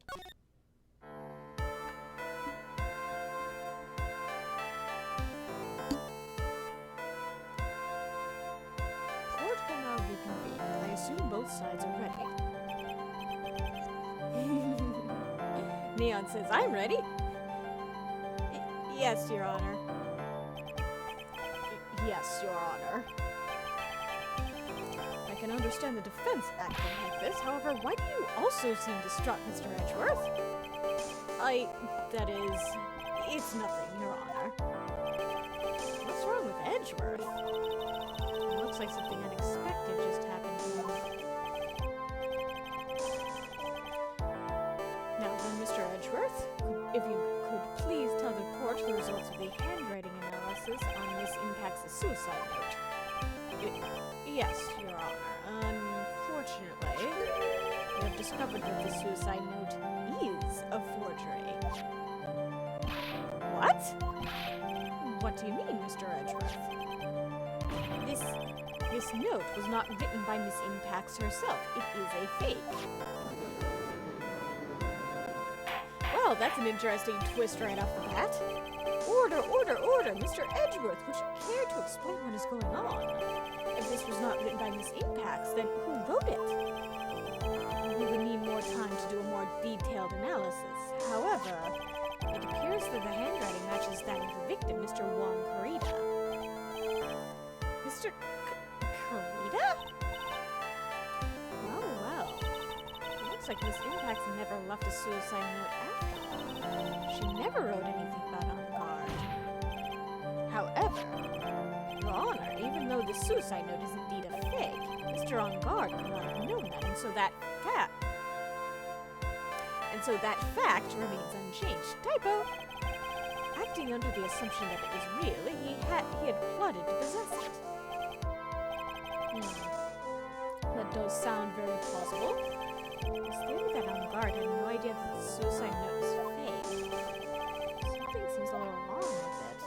Court will now reconvene. I assume both sides are ready. Neon says, I'm ready. Yes, Your Honor. Yes, Your Honor. I can understand the defense acting like this, however, why do you also seem distraught, Mr. Edgeworth? That is, it's nothing, Your Honor. What's wrong with Edgeworth? It looks like something unexpected just happened to him. Now then, Mr. Edgeworth, if you could please tell the court the results of the handwriting analysis on Miss Impact's suicide note. Yes, Your Honor. Unfortunately, we have discovered that the suicide note is a forgery. What? What do you mean, Mr. Edgeworth? This note was not written by Miss Impax herself. It is a fake. Well, that's an interesting twist right off the bat. Order, order, order! Mr. Edgeworth, would you care to explain what is going on? If this was not written by Miss Impax, then who wrote it? We would need more time to do a more detailed analysis. However, it appears that the handwriting matches that of the victim, Mr. Wong Karita. Mr. Karita? Well, well. It looks like Miss Impax never left a suicide note after all. She never wrote anything about on guard. However, Your Honor, even though the suicide note is indeed a fake, Mr. On Guard could not have known that, and so that fact remains unchanged. Typo! Acting under the assumption that it was real, he had plotted to possess it. That does sound very plausible. It's theory that On Guard had no idea that the suicide note was fake. Something seems a little wrong with it.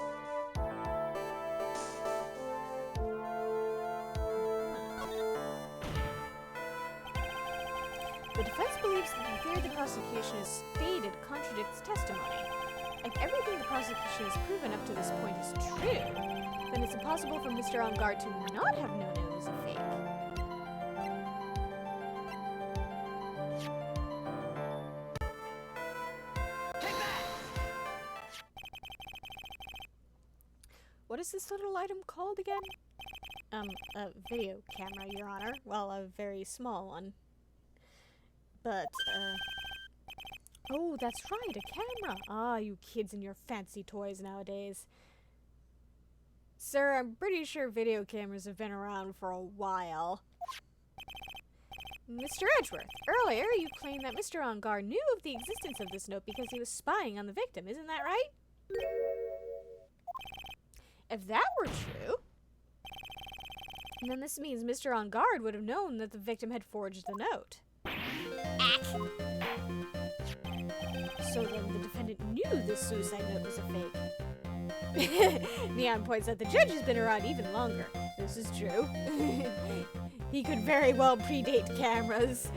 The defense believes that the theory the prosecution has stated contradicts testimony. If everything the prosecution has proven up to this point is true, then it's impossible for Mr. On Guard to not have known it was a fake. What is this little item called again? A video camera, Your Honor. Well, a very small one. But, oh, that's right, a camera! Ah, you kids and your fancy toys nowadays. Sir, I'm pretty sure video cameras have been around for a while. Mr. Edgeworth, earlier you claimed that Mr. On Guard knew of the existence of this note because he was spying on the victim, isn't that right? If that were true, then this means Mr. On Guard would have known that the victim had forged the note. So then the defendant knew this suicide note was a fake. Neon points out the judge has been around even longer. This is true. He could very well predate cameras.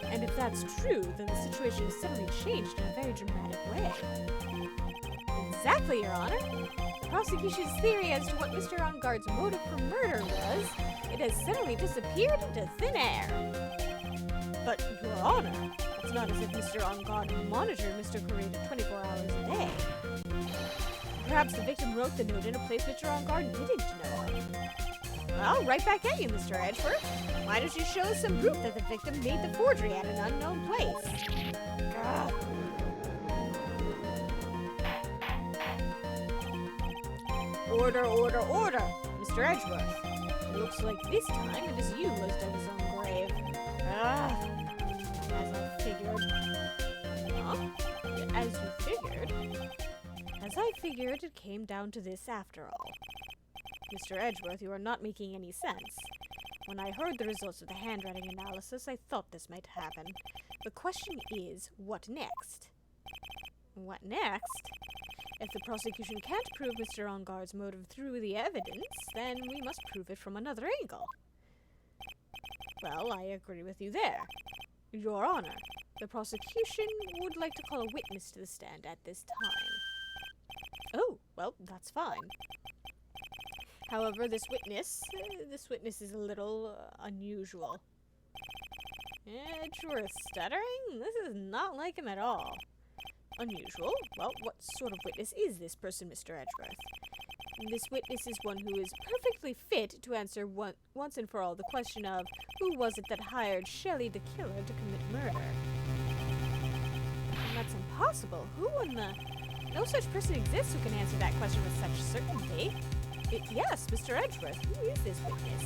And if that's true, then the situation has suddenly changed in a very dramatic way. Exactly, Your Honor. The prosecution's theory as to what Mr. On Guard's motive for murder was, it has suddenly disappeared into thin air. But, Your Honor, it's not as if Mr. On Guard monitored Mr. Karita 24 hours a day. Perhaps the victim wrote the note in a place Mr. On Guard didn't know of. Well, right back at you, Mr. Edgeworth. Why don't you show us some proof that the victim made the forgery at an unknown place? Ugh. Order, order, order! Mr. Edgeworth. It looks like this time it is you who has dug his own grave. Ah, as I figured. Huh? As you figured? As I figured, it came down to this after all. Mr. Edgeworth, you are not making any sense. When I heard the results of the handwriting analysis, I thought this might happen. The question is, what next? What next? If the prosecution can't prove Mr. On Guard's motive through the evidence, then we must prove it from another angle. Well, I agree with you there. Your Honor, the prosecution would like to call a witness to the stand at this time. Oh, well, that's fine. However, this witness is a little unusual. Edgeworth stuttering? This is not like him at all. Unusual? Well, what sort of witness is this person, Mr. Edgeworth? This witness is one who is perfectly fit to answer once and for all the question of who was it that hired Shelley the killer to commit murder. And that's impossible. Who in the... No such person exists who can answer that question with such certainty. Yes, Mr. Edgeworth, who is this witness?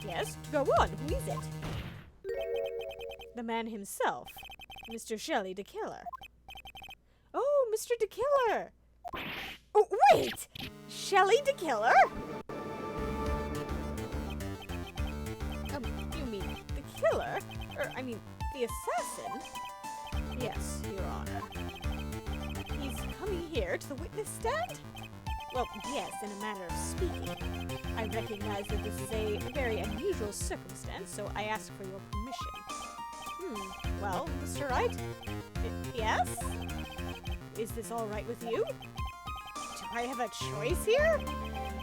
Yes, go on, who is it? The man himself, Mr. Shelley the killer. Oh, Mr. the killer! Oh, wait! Shelley the killer? You mean the killer? I mean, the assassin? Yes, Your Honor. He's coming here to the witness stand? Well, yes, in a manner of speaking. I recognize that this is a very unusual circumstance, so I ask for your permission. Well, Mr. Wright? Yes? Is this all right with you? Do I have a choice here?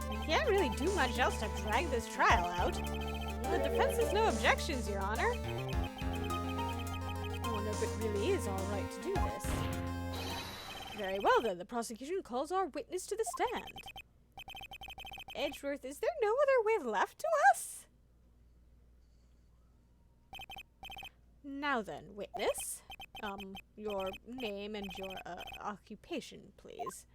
We can't really do much else to drag this trial out. The defense has no objections, Your Honor. I wonder if it really is all right to do this. Very well, then. The prosecution calls our witness to the stand. Edgeworth, is there no other way left to us? Now then, witness. Your name and your, occupation, please.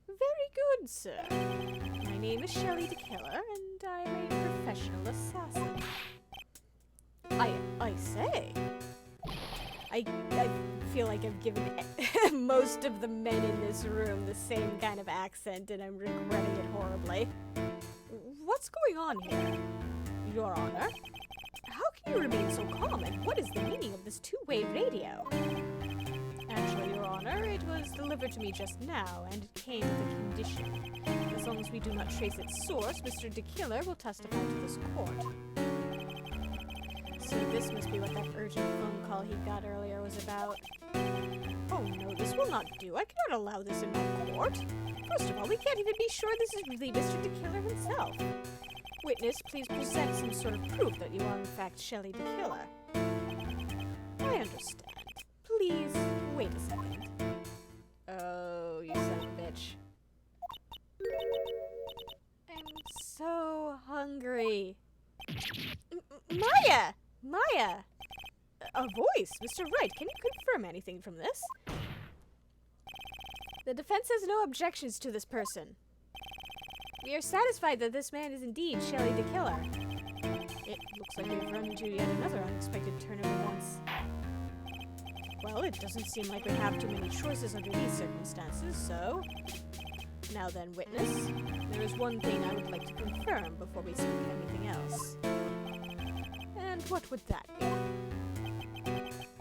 Very good, sir. My name is Shelley the Killer, and I'm a professional assassin. I say. I feel like I've given most of the men in this room the same kind of accent, and I'm regretting it horribly. What's going on here, Your Honor? How can you remain so calm, and what is the meaning of this two-way radio? Actually, Your Honor, it was delivered to me just now, and it came with a condition. As long as we do not trace its source, Mr. the Killer will testify to this court. So this must be what that urgent phone call he got earlier was about. Oh no, this will not do. I cannot allow this in my court. First of all, we can't even be sure this is really Mr. the Killer himself. Witness, please present some sort of proof that you are in fact Shelley the Killer. I understand. Please, wait a second. Oh, you son of a bitch. I'm so hungry. Maya! Maya! A voice! Mr. Wright, can you confirm anything from this? The defense has no objections to this person. We are satisfied that this man is indeed Shelley the Killer. It looks like we've run into yet another unexpected turn of events. Well, it doesn't seem like we have too many choices under these circumstances, so... Now then, witness, there is one thing I would like to confirm before we speak of anything else. And what would that be?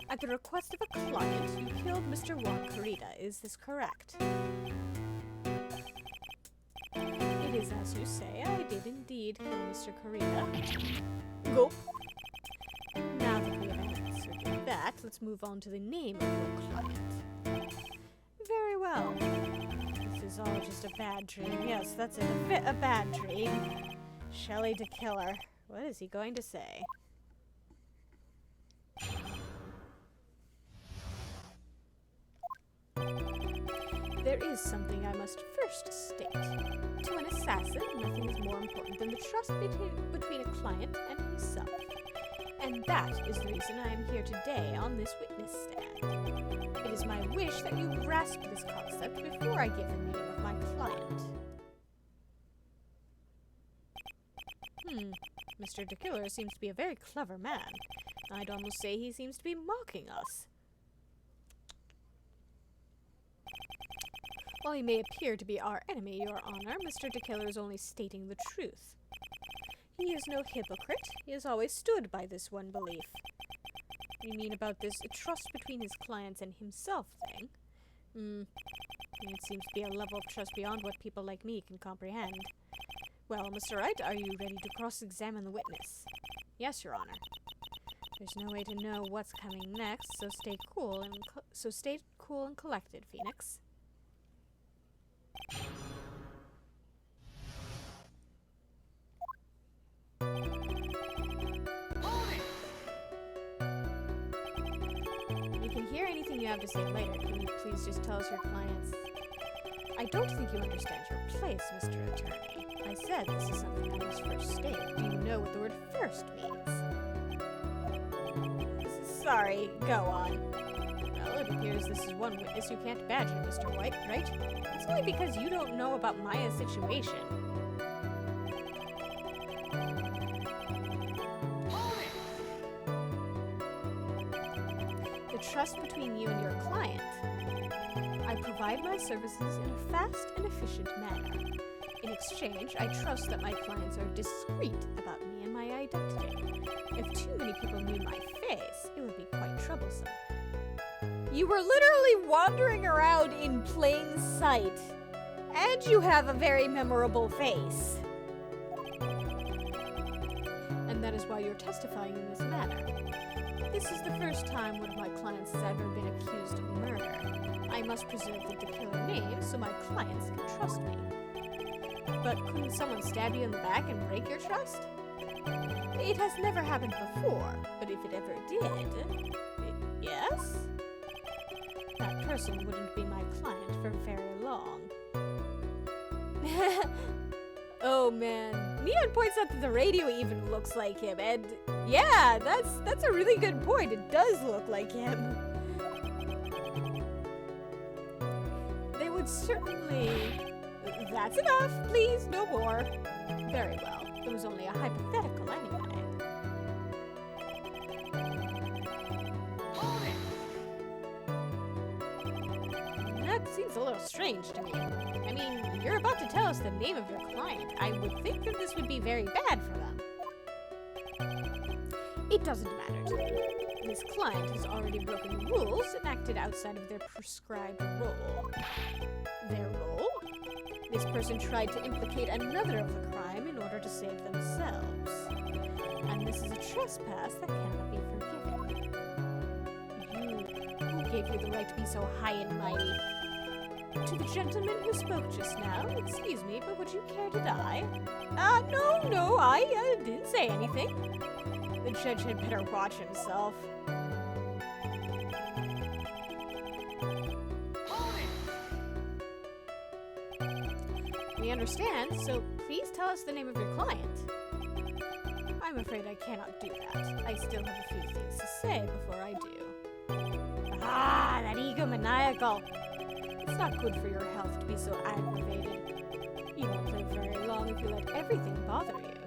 At the request of a client, you killed Mr. Juan Carita. Is this correct? It is as you say. I did indeed kill Mr. Carita. Go. Now that we have answered that, let's move on to the name of your client. Very well. This is all just a bad dream. Yes, that's it. A bad dream. Shelley the Killer. What is he going to say? There is something I must first state. To an assassin, nothing is more important than the trust between a client and himself. And that is the reason I am here today on this witness stand. It is my wish that you grasp this concept before I give the name of my client. Mr. the Killer seems to be a very clever man. I'd almost say he seems to be mocking us. While he may appear to be our enemy, Your Honor, Mr. the Killer is only stating the truth. He is no hypocrite. He has always stood by this one belief. You mean about this trust between his clients and himself thing? It seems to be a level of trust beyond what people like me can comprehend. Well, Mr. Wright, are you ready to cross-examine the witness? Yes, Your Honor. There's no way to know what's coming next, so stay cool and collected, Phoenix. We can hear anything you have to say later. Can you please just tell us your client's... I don't think you understand your place, Mr. Attorney. I said this is something I must first state. Do you know what the word first means? Sorry, go on. Well, it appears this is one witness you can't badger, Mr. White, right? It's only because you don't know about Maya's situation. The trust between you and your client. I provide my services in a fast and efficient manner. In exchange, I trust that my clients are discreet about me and my identity. If too many people knew my face, it would be quite troublesome. You were literally wandering around in plain sight, and you have a very memorable face. And that is why you're testifying in this manner. This is the first time one of my clients has ever been accused of murder. I must preserve the killer name so my clients can trust me. But couldn't someone stab you in the back and break your trust? It has never happened before, but if it ever did... yes? That person wouldn't be my client for very long. Oh man, Neon points out that the radio even looks like him, and yeah, that's a really good point. It does look like him. They would certainly... That's enough, please, no more. Very well, it was only a hypothetical anyway. That seems a little strange to me. I mean, you're about to tell us the name of your client. I would think that this would be very bad for them. It doesn't matter to me. This client has already broken the rules and acted outside of their prescribed role. Their role? This person tried to implicate another of the crime in order to save themselves. And this is a trespass that cannot be forgiven. Who gave you the right to be so high and mighty? To the gentleman who spoke just now, excuse me, but would you care to die? No, I didn't say anything. The judge had better watch himself. We understand, so please tell us the name of your client. I'm afraid I cannot do that. I still have a few things to say before I do. Ah, that egomaniacal! It's not good for your health to be so aggravated. You won't live very long if you let everything bother you.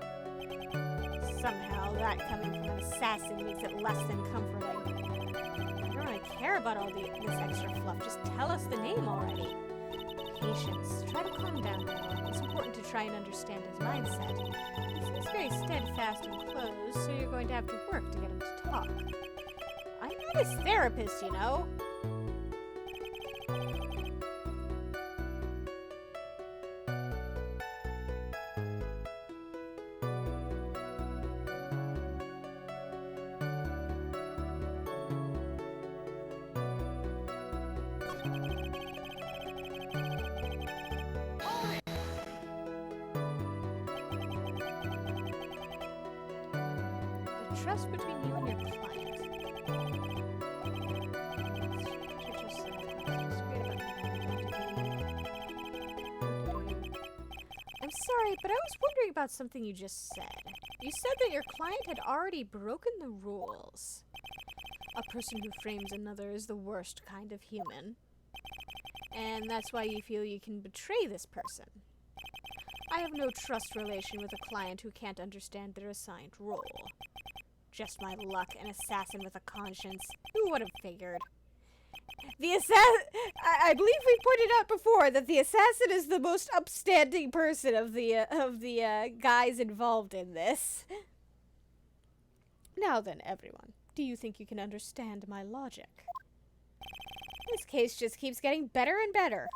Somehow, that coming from an assassin makes it less than comforting. I don't really care about all this extra fluff. Just tell us the name already. Patience. Try to calm down now. It's important to try and understand his mindset. He seems very steadfast and closed, so you're going to have to work to get him to talk. I'm not his therapist, you know. Trust between you and your client. I'm sorry, but I was wondering about something you just said. You said that your client had already broken the rules. A person who frames another is the worst kind of human. And that's why you feel you can betray this person. I have no trust relation with a client who can't understand their assigned role. Just my luck, an assassin with a conscience. Who would have figured? The I believe we pointed out before that the assassin is the most upstanding person of the guys involved in this. Now then, everyone, do you think you can understand my logic? This case just keeps getting better and better.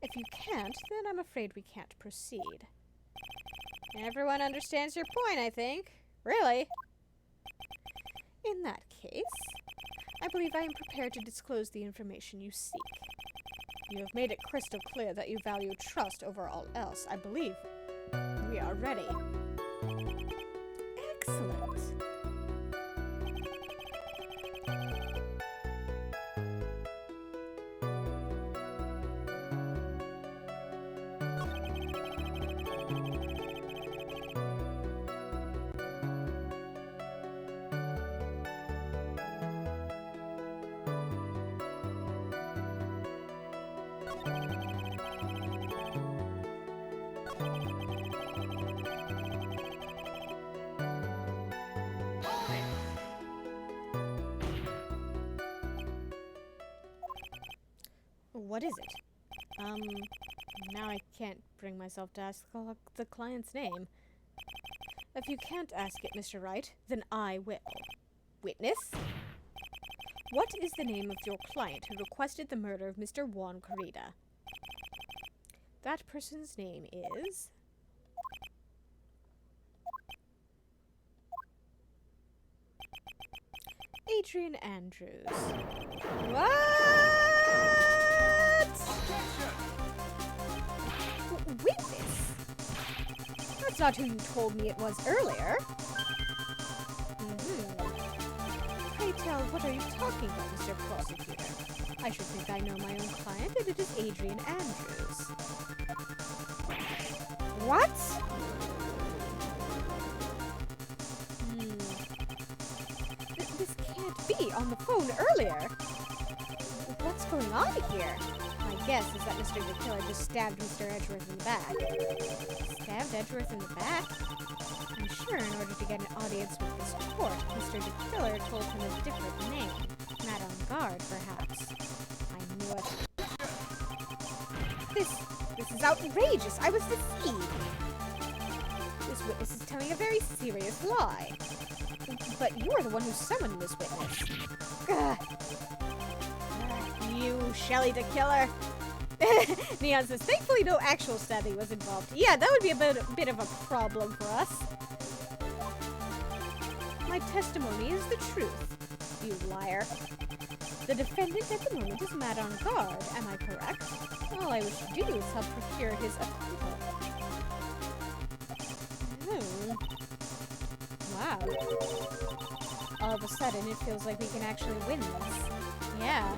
If you can't, then I'm afraid we can't proceed. Everyone understands your point, I think. Really? In that case, I believe I am prepared to disclose the information you seek. You have made it crystal clear that you value trust over all else. I believe we are ready. Excellent. What is it? Now I can't bring myself to ask the client's name. If you can't ask it, Mr. Wright, then I will. Witness? What is the name of your client who requested the murder of Mr. Juan Corrida? That person's name is... Adrian Andrews. What? Witness? That's not who you told me it was earlier. Pray tell, what are you talking about, Mr. Prosecutor? I should think I know my own client, and it is Adrian Andrews. What? This can't be on the phone earlier. What's going on here? My guess is that Mr. the Killer just stabbed Mr. Edgeworth in the back. Stabbed Edgeworth in the back? I'm sure in order to get an audience with this court, Mr. the Killer told him a different name. Not on guard, perhaps. I knew it. This is outrageous! I was deceived! This witness is telling a very serious lie. But you're the one who summoned this witness. Ugh. You, Shelley the Killer. Neon says, thankfully no actual stabbing was involved. Yeah, that would be a bit of a problem for us. My testimony is the truth, you liar. The defendant at the moment is mad on guard, am I correct? All I wish to do is help procure his acquittal. Wow. All of a sudden, it feels like we can actually win this. Yeah.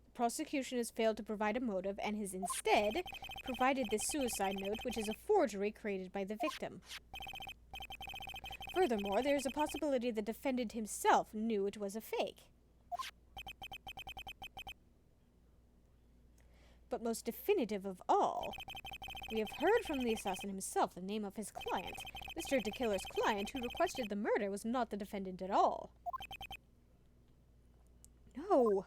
The prosecution has failed to provide a motive and has instead provided this suicide note, which is a forgery created by the victim. Furthermore, there is a possibility the defendant himself knew it was a fake. But most definitive of all, we have heard from the assassin himself the name of his client. Mr. de Killer's client, who requested the murder, was not the defendant at all. No!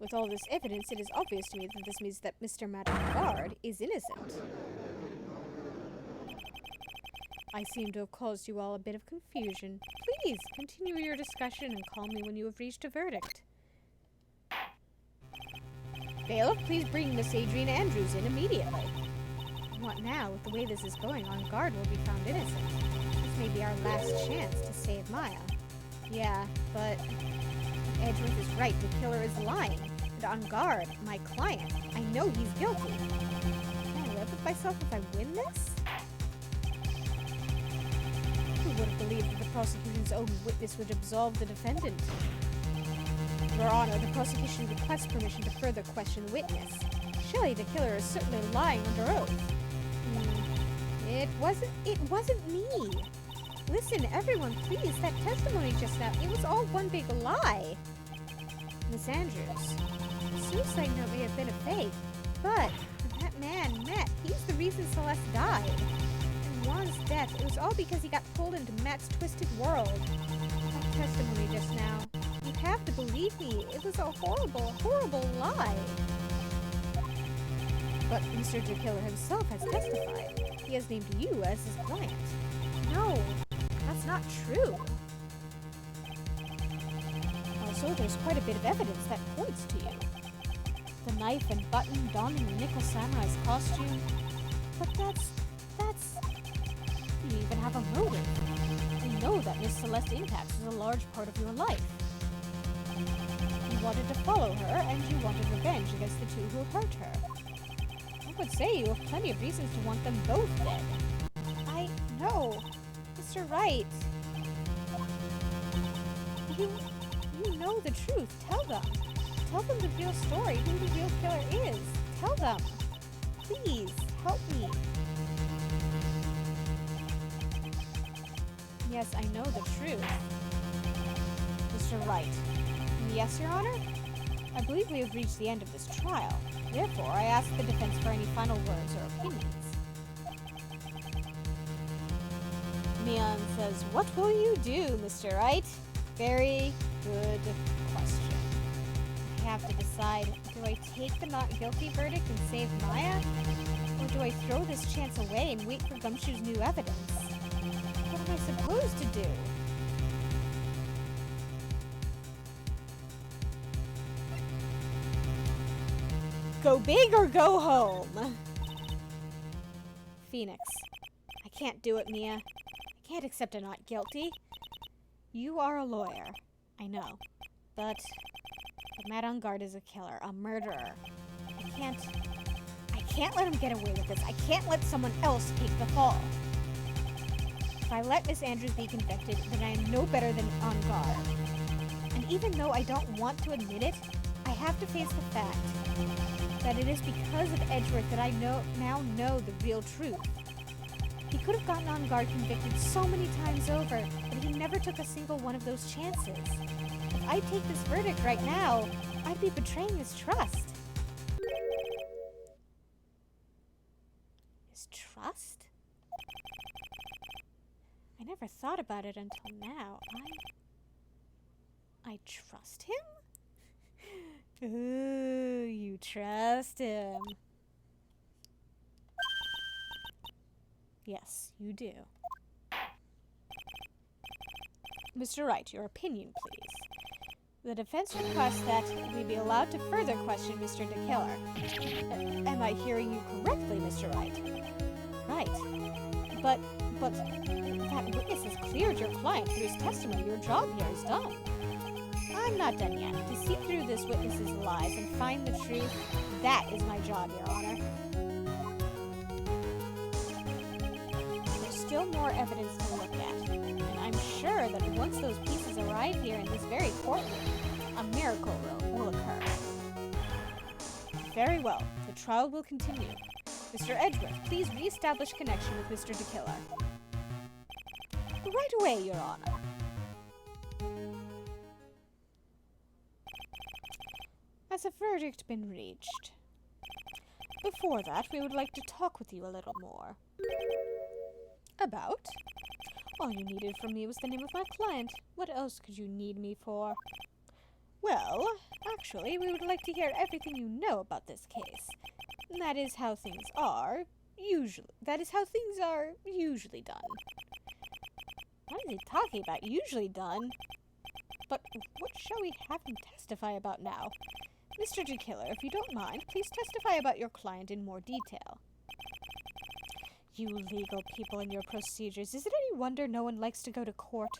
With all this evidence, it is obvious to me that this means that Mr. Madame Guard is innocent. I seem to have caused you all a bit of confusion. Please, continue your discussion and call me when you have reached a verdict. Bailiff, please bring Miss Adrian Andrews in immediately. What now? With the way this is going, On Guard will be found innocent. This may be our last chance to save Maya. Yeah, but Edgeworth is right. The killer is lying. And On Guard, my client, I know he's guilty. Can I live with myself if I win this? Who would have believed that the prosecution's own witness would absolve the defendant? Your Honor, the prosecution requests permission to further question the witness. Shelley, the killer, is certainly lying under oath. It wasn't me. Listen, everyone, please, that testimony just now, it was all one big lie. Miss Andrews, the suicide note may have been a fake, but that man, Matt, he's the reason Celeste died. And Juan's death, it was all because he got pulled into Matt's twisted world. That testimony just now, you have to believe me, it was a horrible, horrible lie. But Mr. de Killer himself has testified. He has named you as his client. No, that's not true. Also, there's quite a bit of evidence that points to you. The knife and button donning the Nickel Samurai's costume. But that's... You even have a motive. You know that Miss Celeste Intax is a large part of your life. You wanted to follow her, and you wanted revenge against the two who hurt her. I would say you have plenty of reasons to want them both dead. I know. Mr. Wright. You know the truth. Tell them. Tell them the real story, who the real killer is. Tell them. Please, help me. Yes, I know the truth. Mr. Wright. Yes, Your Honor? I believe we have reached the end of this trial. Therefore, I ask the defense for any final words or opinions. Mian says, what will you do, Mr. Wright? Very good question. I have to decide, do I take the not guilty verdict and save Maya? Or do I throw this chance away and wait for Gumshoe's new evidence? What am I supposed to do? Go big or go home? Phoenix. I can't do it, Mia. I can't accept a not guilty. You are a lawyer. I know. But Matt on guard is a killer, a murderer. I can't let him get away with this. I can't let someone else take the fall. If I let Miss Andrews be convicted, then I am no better than on guard. And even though I don't want to admit it, I have to face the fact that it is because of Edgeworth that I now know the real truth. He could have gotten on guard convicted so many times over, but he never took a single one of those chances. If I take this verdict right now, I'd be betraying his trust. His trust? I never thought about it until now. I trust him? Ooh, you trust him. Yes, you do. Mr. Wright, your opinion, please. The defense requests that we be allowed to further question Mr. DeKiller. Am I hearing you correctly, Mr. Wright? Right. But that witness has cleared your client through his testimony. Your job here is done. I'm not done yet. To see through this witness's lies and find the truth, that is my job, Your Honor. There's still more evidence to look at, and I'm sure that once those pieces arrive here in this very courtroom, a miracle will occur. Very well. The trial will continue. Mr. Edgeworth, please re-establish connection with Mr. DeKiller. Right away, Your Honor. Has a verdict been reached? Before that, we would like to talk with you a little more. About? All you needed from me was the name of my client. What else could you need me for? Well, actually, we would like to hear everything you know about this case. That is how things are usually done. What is he talking about? Usually done? But what shall we have him testify about now? Mr. DeKiller, if you don't mind, please testify about your client in more detail. You legal people and your procedures. Is it any wonder no one likes to go to court?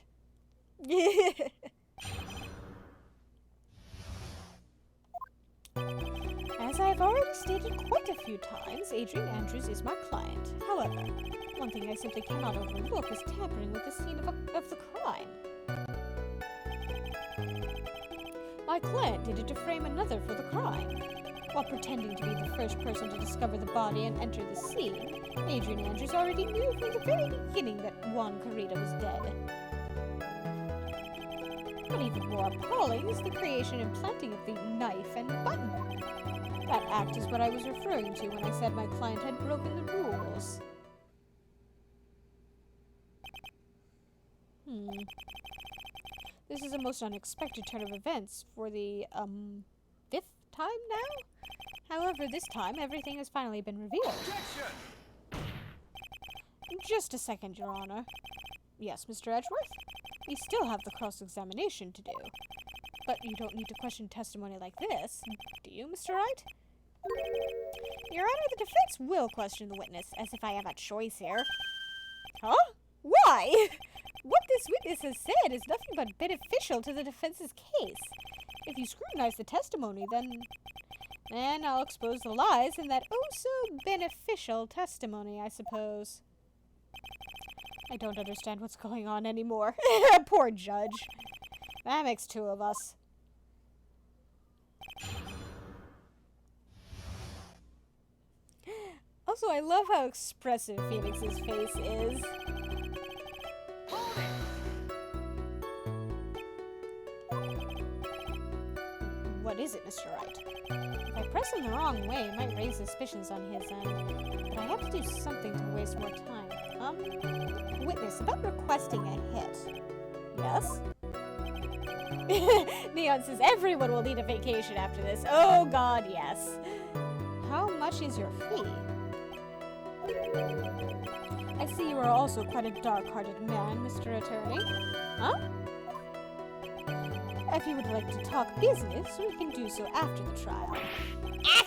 As I have already stated quite a few times, Adrian Andrews is my client. However, one thing I simply cannot overlook is tampering with the scene of the crime. My client did it to frame another for the crime. While pretending to be the first person to discover the body and enter the scene, Adrian Andrews already knew from the very beginning that Juan Carita was dead. But even more appalling is the creation and planting of the knife and button. That act is what I was referring to when I said my client had broken the rules. This is a most unexpected turn of events for the, 5th time now? However, this time, everything has finally been revealed. Objection! Just a second, Your Honor. Yes, Mr. Edgeworth? We still have the cross-examination to do. But you don't need to question testimony like this, do you, Mr. Wright? Your Honor, the defense will question the witness, as if I have a choice here. Huh? Why? What this witness has said is nothing but beneficial to the defense's case. If you scrutinize the testimony, then I'll expose the lies in that oh-so-beneficial testimony, I suppose. I don't understand what's going on anymore. Poor judge. That makes two of us. Also, I love how expressive Phoenix's face is. What is it, Mr. Wright? If I press him the wrong way, it might raise suspicions on his end. But I have to do something to waste more time. Witness, about requesting a hit. Yes? Neon says everyone will need a vacation after this. Oh god, yes. How much is your fee? I see you are also quite a dark-hearted man, Mr. Attorney. Huh? If you would like to talk business, we can do so after the trial.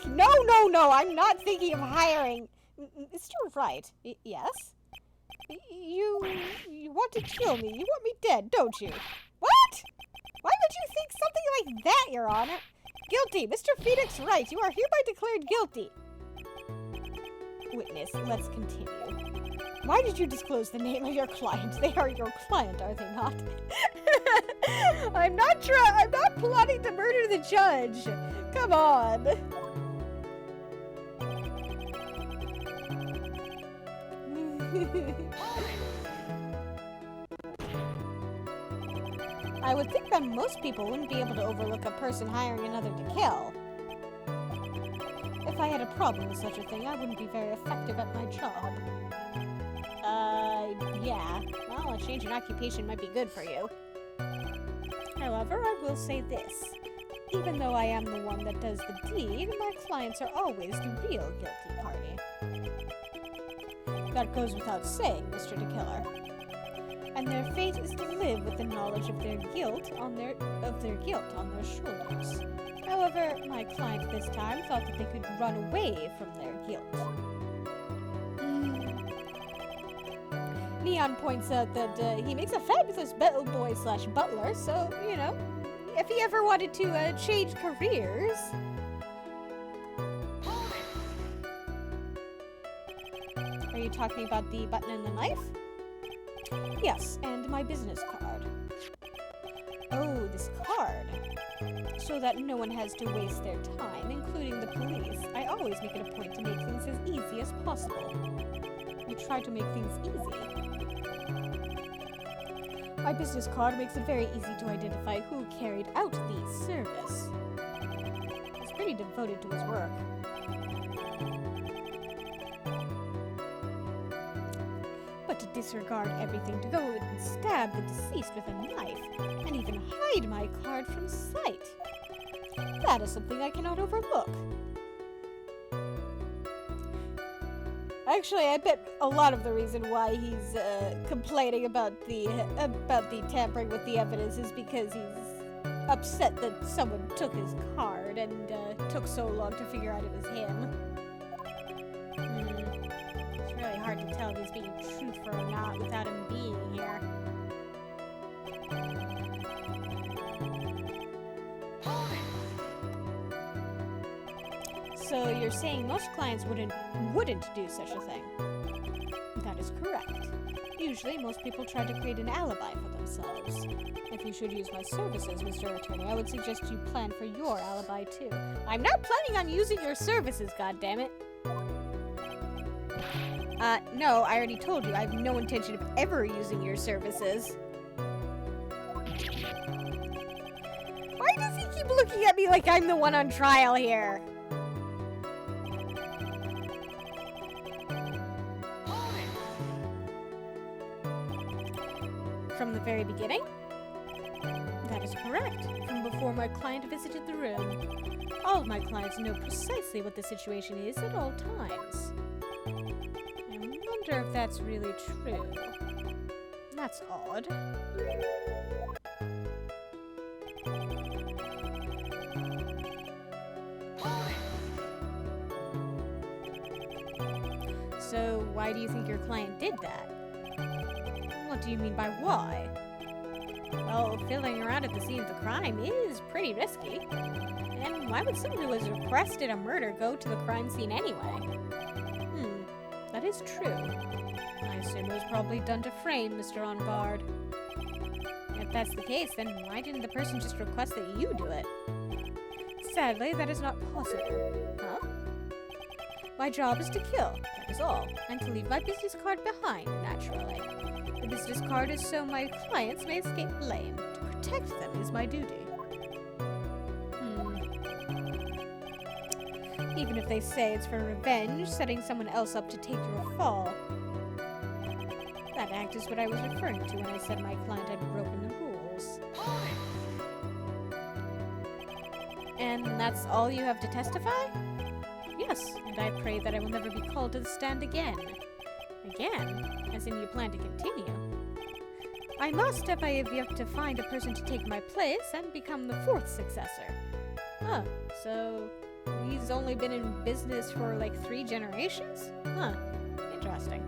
No, I'm not thinking of hiring. Mr. Wright, yes? You want to kill me. You want me dead, don't you? What? Why would you think something like that, Your Honor? Guilty. Mr. Phoenix Wright, you are hereby declared guilty. Witness, let's continue. Why did you disclose the name of your client? They are your client, are they not? I'm not plotting to murder the judge. Come on. I would think that most people wouldn't be able to overlook a person hiring another to kill. If I had a problem with such a thing, I wouldn't be very effective at my job. Yeah. Well, a change in occupation might be good for you. However, I will say this. Even though I am the one that does the deed, my clients are always the real guilty party. That goes without saying, Mr. DeKiller. And their fate is to live with the knowledge of their guilt on their shoulders. However, my client this time thought that they could run away from their guilt. Neon points out that he makes a fabulous bellboy/butler, so, you know, if he ever wanted to change careers... Are you talking about the button and the knife? Yes, and my business card. Oh, this card. So that no one has to waste their time, including the police. I always make it a point to make things as easy as possible. We try to make things easy. My business card makes it very easy to identify who carried out the service. He's pretty devoted to his work. But to disregard everything, to go and stab the deceased with a knife, and even hide my card from sight. That is something I cannot overlook. Actually, I bet a lot of the reason why he's complaining about the tampering with the evidence is because he's upset that someone took his card and took so long to figure out it was him. It's really hard to tell if he's being truthful or not without him being here. So you're saying most clients wouldn't do such a thing? That is correct. Usually, most people try to create an alibi for themselves. If you should use my services, Mr. Attorney, I would suggest you plan for your alibi too. I'm not planning on using your services, goddammit. No, I already told you, I have no intention of ever using your services. Why does he keep looking at me like I'm the one on trial here? From the very beginning? That is correct. From before my client visited the room. All of my clients know precisely what the situation is at all times. I wonder if that's really true. That's odd. So why do you think your client did that? What do you mean by why? Well, fiddling around at the scene of the crime is pretty risky. And why would someone who has requested a murder go to the crime scene anyway? That is true. I assume it was probably done to frame Mr. On Guard. If that's the case, then why didn't the person just request that you do it? Sadly, that is not possible. Huh? My job is to kill, that is all, and to leave my business card behind, naturally. The business card is so my clients may escape blame. To protect them is my duty. Even if they say it's for revenge, setting someone else up to take your fall. That act is what I was referring to when I said my client had broken the rules. And that's all you have to testify? Yes, and I pray that I will never be called to the stand again. Again? As in you plan to continue? I must if I have yet to find a person to take my place and become the fourth successor. Huh, so he's only been in business for like 3 generations? Huh, interesting.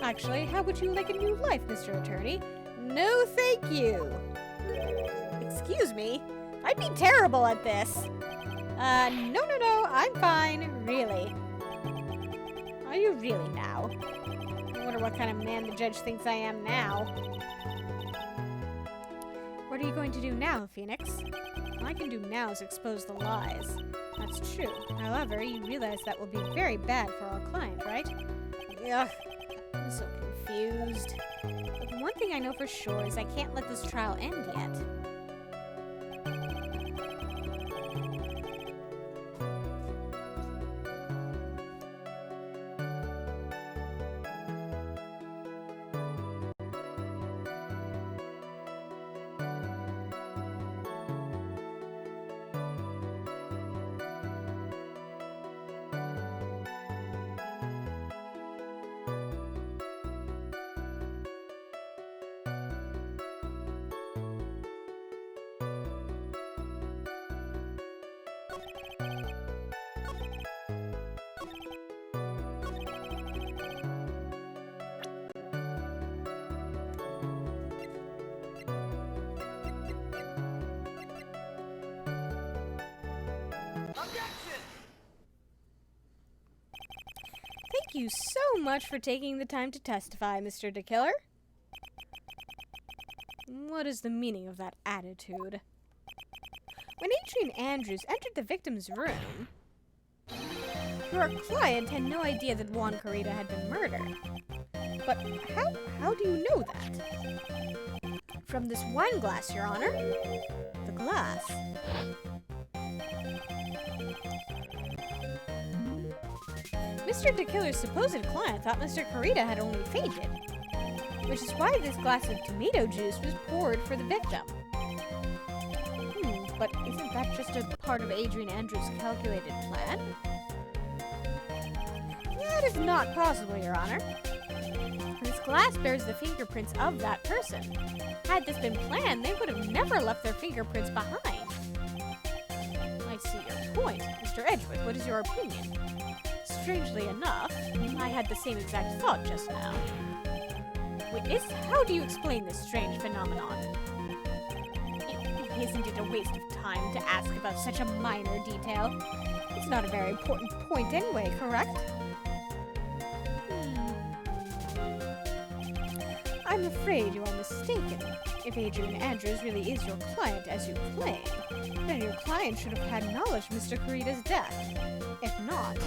Actually, how would you like a new life, Mr. Attorney? No, thank you. Excuse me? I'd be terrible at this. No, I'm fine, really. Are you really now? I wonder what kind of man the judge thinks I am now. What are you going to do now, Phoenix? All I can do now is expose the lies. That's true. However, you realize that will be very bad for our client, right? Ugh, I'm so confused. But the one thing I know for sure is I can't let this trial end yet. Thank you so much for taking the time to testify, Mr. DeKiller. What is the meaning of that attitude? When Adrian Andrews entered the victim's room, your client had no idea that Juan Carita had been murdered. But how do you know that? From this wine glass, Your Honor. The glass. Mr. DeKiller's supposed client thought Mr. Carita had only fainted, which is why this glass of tomato juice was poured for the victim. But isn't that just a part of Adrian Andrews' calculated plan? That is not possible, Your Honor. This glass bears the fingerprints of that person. Had this been planned, they would have never left their fingerprints behind. I see your point. Mr. Edgeworth, what is your opinion? Strangely enough, I had the same exact thought just now. Witness, how do you explain this strange phenomenon? Isn't it a waste of time to ask about such a minor detail? It's not a very important point anyway, correct? I'm afraid you are mistaken. If Adrian Andrews really is your client, as you claim, then your client should have had knowledge of Mr. Carita's death. If not,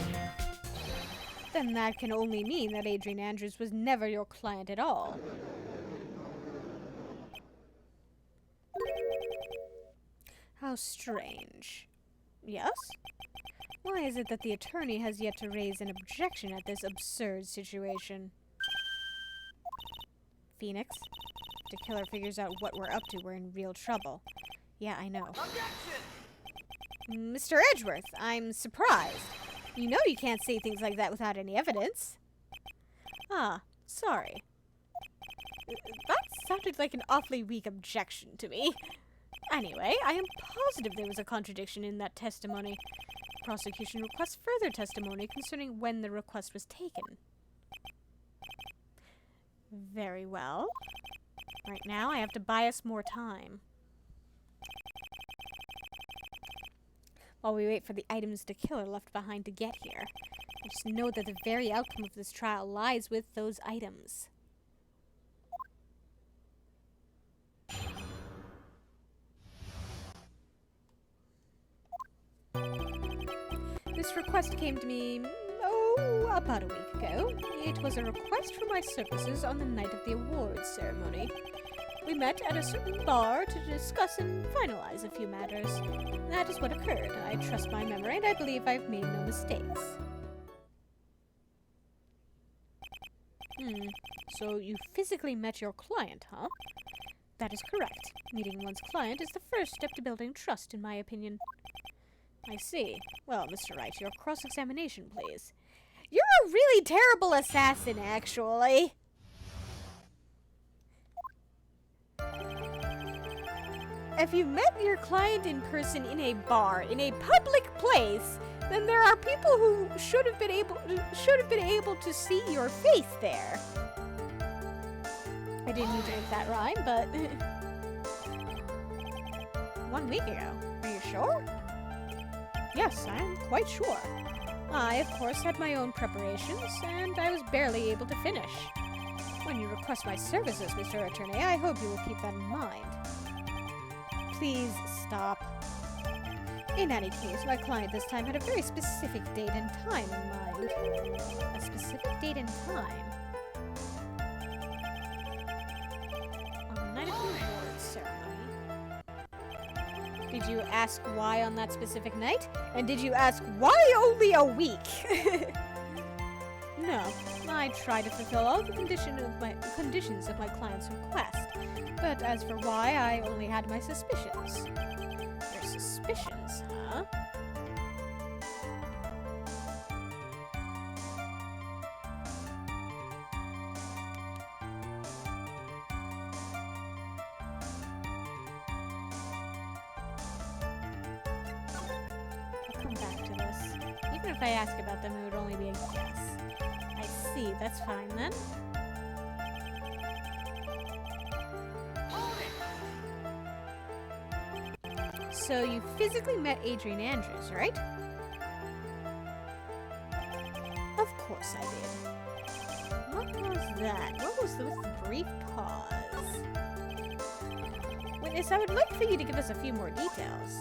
then that can only mean that Adrian Andrews was never your client at all. How strange. Yes? Why is it that the attorney has yet to raise an objection at this absurd situation? Phoenix, if the killer figures out what we're up to, we're in real trouble. Yeah, I know. Mr. Edgeworth, I'm surprised. You know you can't say things like that without any evidence. Ah, sorry. That sounded like an awfully weak objection to me. Anyway, I am positive there was a contradiction in that testimony. prosecution requests further testimony concerning when the request was taken. Very well. Right now, I have to buy us more time. While we wait for the items the killer left behind to get here, I just know that the very outcome of this trial lies with those items. This request came to me, about a week ago. It was a request for my services on the night of the awards ceremony. We met at a certain bar to discuss and finalize a few matters. That is what occurred. I trust my memory, and I believe I've made no mistakes. So you physically met your client, huh? That is correct. Meeting one's client is the first step to building trust, in my opinion. I see. Well, Mr. Wright, your cross-examination, please. You're a really terrible assassin, actually. If you met your client in person in a bar, in a public place, then there are people who should have been able to see your face there. I didn't mean to make that rhyme, but 1 week ago. Are you sure? Yes, I'm quite sure. I, of course, had my own preparations, and I was barely able to finish. When you request my services, Mr. Attorney, I hope you will keep that in mind. Please stop. In any case, my client this time had a very specific date and time in mind. A specific date and time? On the night of the awards ceremony. Did you ask why on that specific night? And did you ask why only a week? No, I tried to fulfill all the conditions of my client's request. But as for why, I only had my suspicions. Your suspicions, huh? I'll come back to this. Even if I ask about them, it would only be a guess. I see, that's fine then. So you physically met Adrian Andrews, right? Of course I did. What was that? What was the brief pause? Witness, I would like for you to give us a few more details.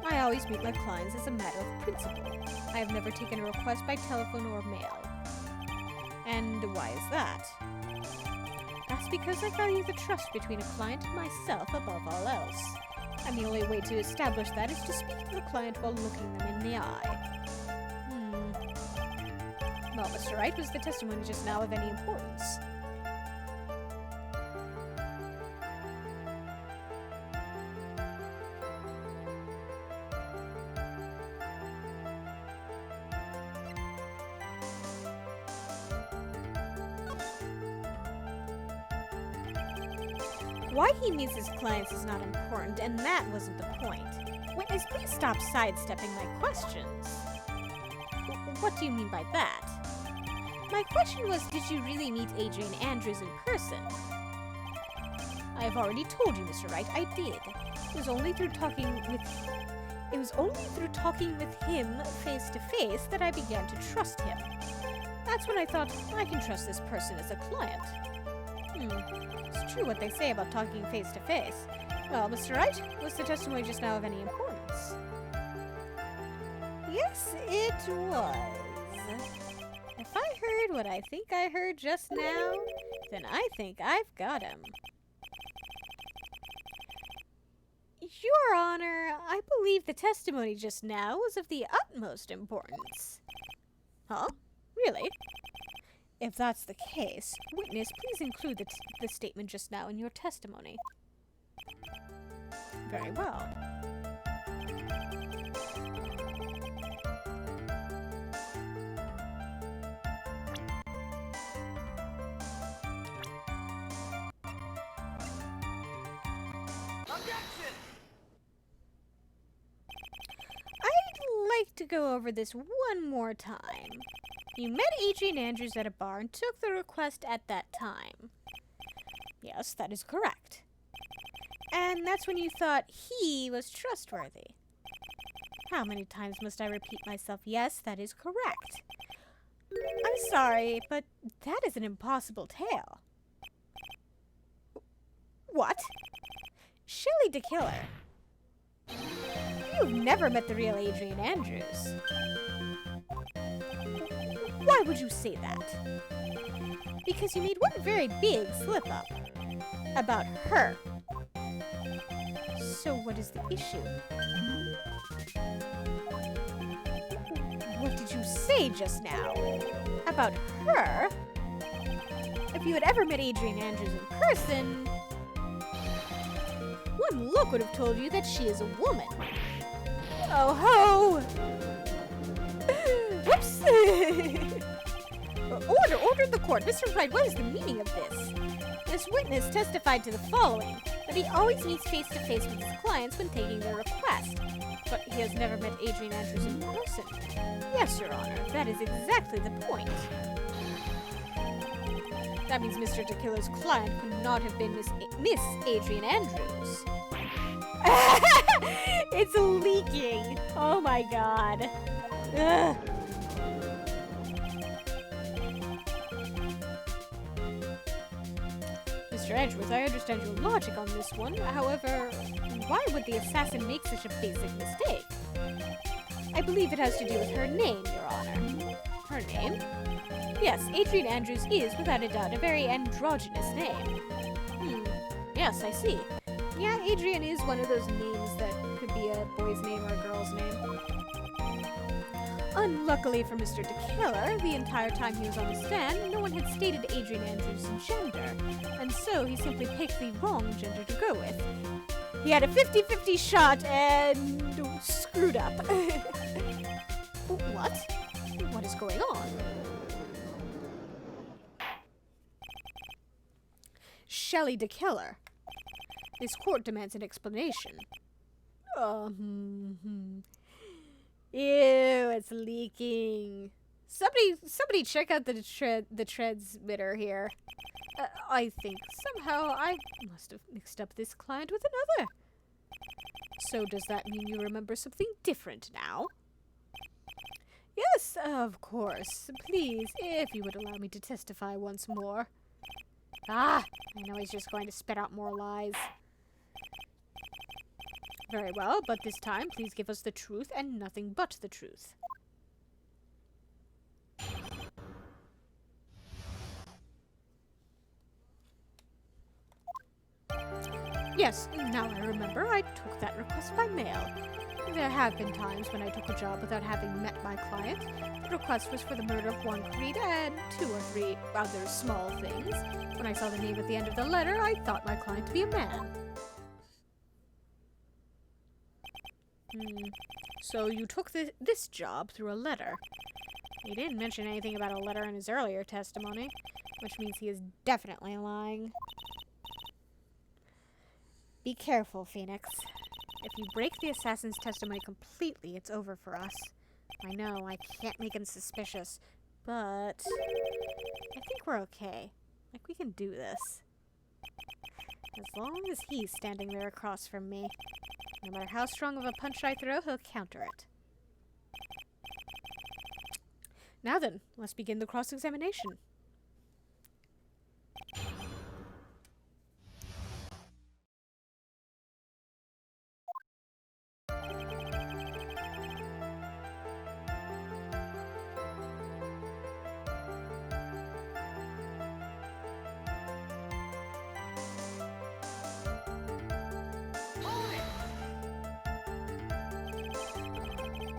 I always meet my clients as a matter of principle. I have never taken a request by telephone or mail. And why is that? That's because I value the trust between a client and myself above all else. And the only way to establish that is to speak to the client while looking them in the eye. Well, Mr. Wright, was the testimony just now of any importance? Why he meets his clients is not important, and that wasn't the point. Witness, please stop sidestepping my questions. What do you mean by that? My question was, did you really meet Adrian Andrews in person? I have already told you, Mr. Wright, I did. It was only through talking with him face to face that I began to trust him. That's when I thought, I can trust this person as a client. It's true what they say about talking face to face. Well, Mr. Wright, was the testimony just now of any importance? Yes, it was. If I heard what I think I heard just now, then I think I've got him. Your Honor, I believe the testimony just now was of the utmost importance. Huh? Really? If that's the case, witness, please include the statement just now in your testimony. Very well. I'd like to go over this one more time. You met Adrian Andrews at a bar and took the request at that time. Yes, that is correct. And that's when you thought he was trustworthy. How many times must I repeat myself? Yes, that is correct. I'm sorry, but that is an impossible tale. What? Shelley the Killer. You've never met the real Adrian Andrews. Why would you say that? Because you made one very big slip-up. About her. So what is the issue? What did you say just now? About her? If you had ever met Adrian Andrews in person, one look would have told you that she is a woman. Oh ho! Whoops! Order the court. Mr. Wright, what is the meaning of this? This witness testified to the following, that he always meets face-to-face with his clients when taking their request. But he has never met Adrian Andrews in person. Yes, Your Honor, that is exactly the point. That means Mr. DeKiller's client could not have been Miss Adrian Andrews. It's leaking! Oh my god. Ugh. Mr. Edgeworth, I understand your logic on this one. However, why would the assassin make such a basic mistake? I believe it has to do with her name, Your Honor. Her name? Yes, Adrian Andrews is, without a doubt, a very androgynous name. Yes, I see. Yeah, Adrian is one of those names that could be a boy's name or a girl's name. Unluckily for Mr. DeKiller, the entire time he was on the stand, no one had stated Adrian Andrews' gender, and so he simply picked the wrong gender to go with. He had a 50-50 shot and screwed up. What? What is going on? Shelley DeKiller. This court demands an explanation. Ew, it's leaking. Somebody check out the transmitter here. I think somehow I must have mixed up this client with another. So does that mean you remember something different now? Yes, of course. Please, if you would allow me to testify once more. Ah, I know he's just going to spit out more lies. Very well, but this time, please give us the truth and nothing but the truth. Yes, now I remember, I took that request by mail. There have been times when I took a job without having met my client. The request was for the murder of one Creed and 2 or 3 other small things. When I saw the name at the end of the letter, I thought my client to be a man. So you took this job through a letter. He didn't mention anything about a letter in his earlier testimony, which means he is definitely lying. Be careful, Phoenix. If you break the assassin's testimony completely, it's over for us. I know, I can't make him suspicious, but I think we're okay. Like, we can do this. As long as he's standing there across from me. No matter how strong of a punch I throw, he'll counter it. Now then, let's begin the cross-examination.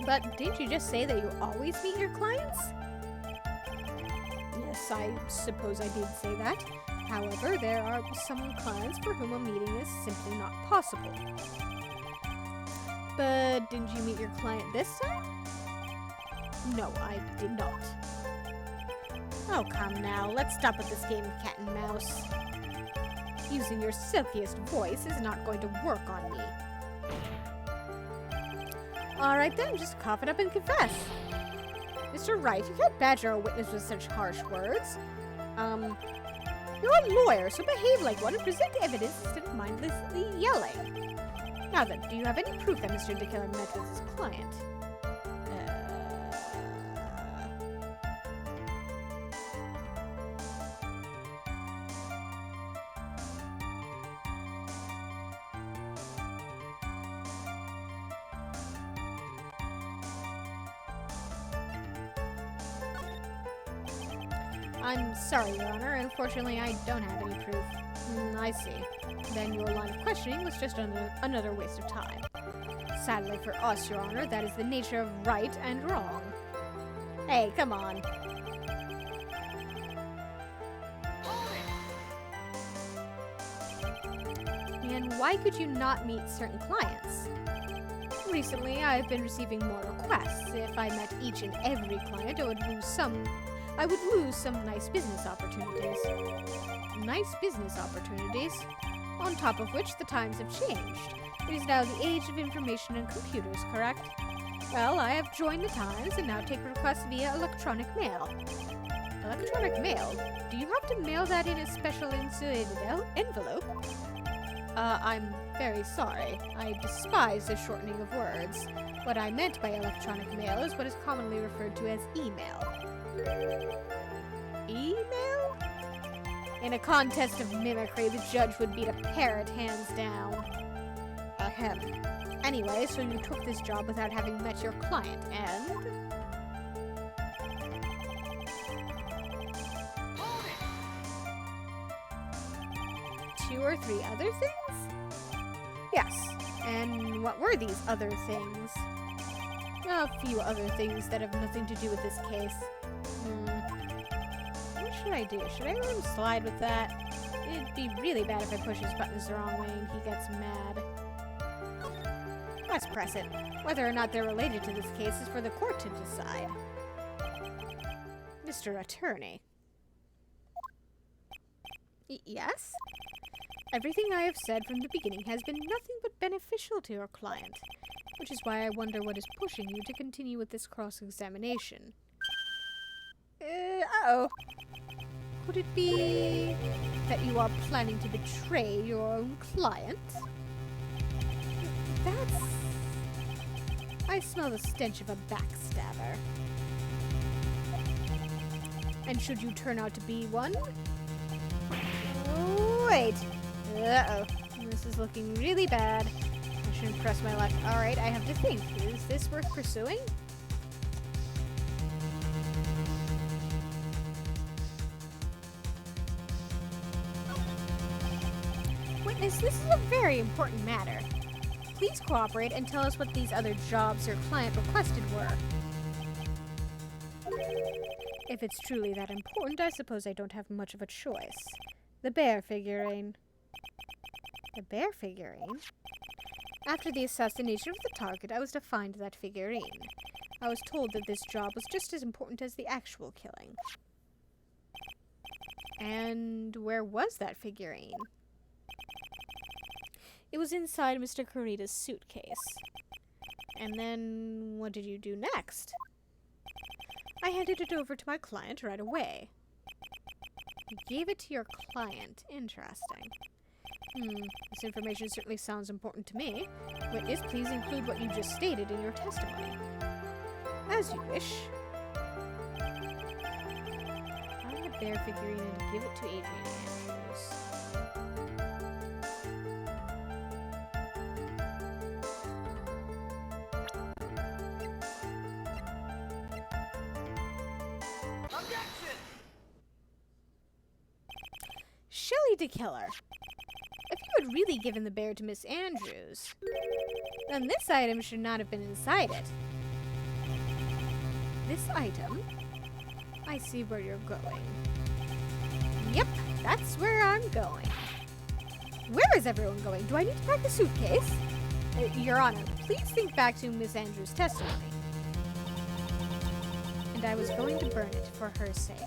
But didn't you just say that you always meet your clients? Yes, I suppose I did say that. However, there are some clients for whom a meeting is simply not possible. But didn't you meet your client this time? No, I did not. Oh, come now. Let's stop with this game of cat and mouse. Using your silkiest voice is not going to work on me. Alright then, just cough it up and confess. Mr. Wright, you can't badger a witness with such harsh words. You're a lawyer, so behave like one and present evidence instead of mindlessly yelling. Now then, do you have any proof that Mr. DeKiller met with his client? I'm sorry, Your Honor. Unfortunately, I don't have any proof. I see. Then your line of questioning was just another waste of time. Sadly for us, Your Honor, that is the nature of right and wrong. Hey, come on. And why could you not meet certain clients? Recently, I've been receiving more requests. If I met each and every client, I would lose some nice business opportunities. Nice business opportunities? On top of which, the times have changed. It is now the age of information and computers, correct? Well, I have joined the times and now take requests via electronic mail. Electronic mail? Do you have to mail that in a special insulated envelope? I'm very sorry. I despise the shortening of words. What I meant by electronic mail is what is commonly referred to as email. Email? In a contest of mimicry, the judge would beat a parrot hands down. Ahem. Anyway, so you took this job without having met your client, and... Two or three other things? Yes. And what were these other things? A few other things that have nothing to do with this case. What should I do? Should I let him slide with that? It'd be really bad if I push his buttons the wrong way and he gets mad. Let's press it. Whether or not they're related to this case is for the court to decide. Mr. Attorney. Yes? Everything I have said from the beginning has been nothing but beneficial to your client, which is why I wonder what is pushing you to continue with this cross-examination. Uh-oh. Could it be that you are planning to betray your own client? That's... I smell the stench of a backstabber. And should you turn out to be one? Wait. Uh-oh. This is looking really bad. I shouldn't press my luck. Alright, I have to think. Is this worth pursuing? Witness, this is a very important matter. Please cooperate and tell us what these other jobs your client requested were. If it's truly that important, I suppose I don't have much of a choice. The bear figurine. The bear figurine? After the assassination of the target, I was to find that figurine. I was told that this job was just as important as the actual killing. And where was that figurine? It was inside Mr. Kurita's suitcase. And then, what did you do next? I handed it over to my client right away. You gave it to your client. Interesting. This information certainly sounds important to me. Witness, please include what you just stated in your testimony. As you wish. Find the bear figurine and give it to Adrian Andrews. Shelley DeKiller. If you had really given the bear to Miss Andrews, then this item should not have been inside it. This item? I see where you're going. Yep, that's where I'm going. Where is everyone going? Do I need to pack a suitcase? Your Honor, please think back to Miss Andrews' testimony. And I was going to burn it for her sake.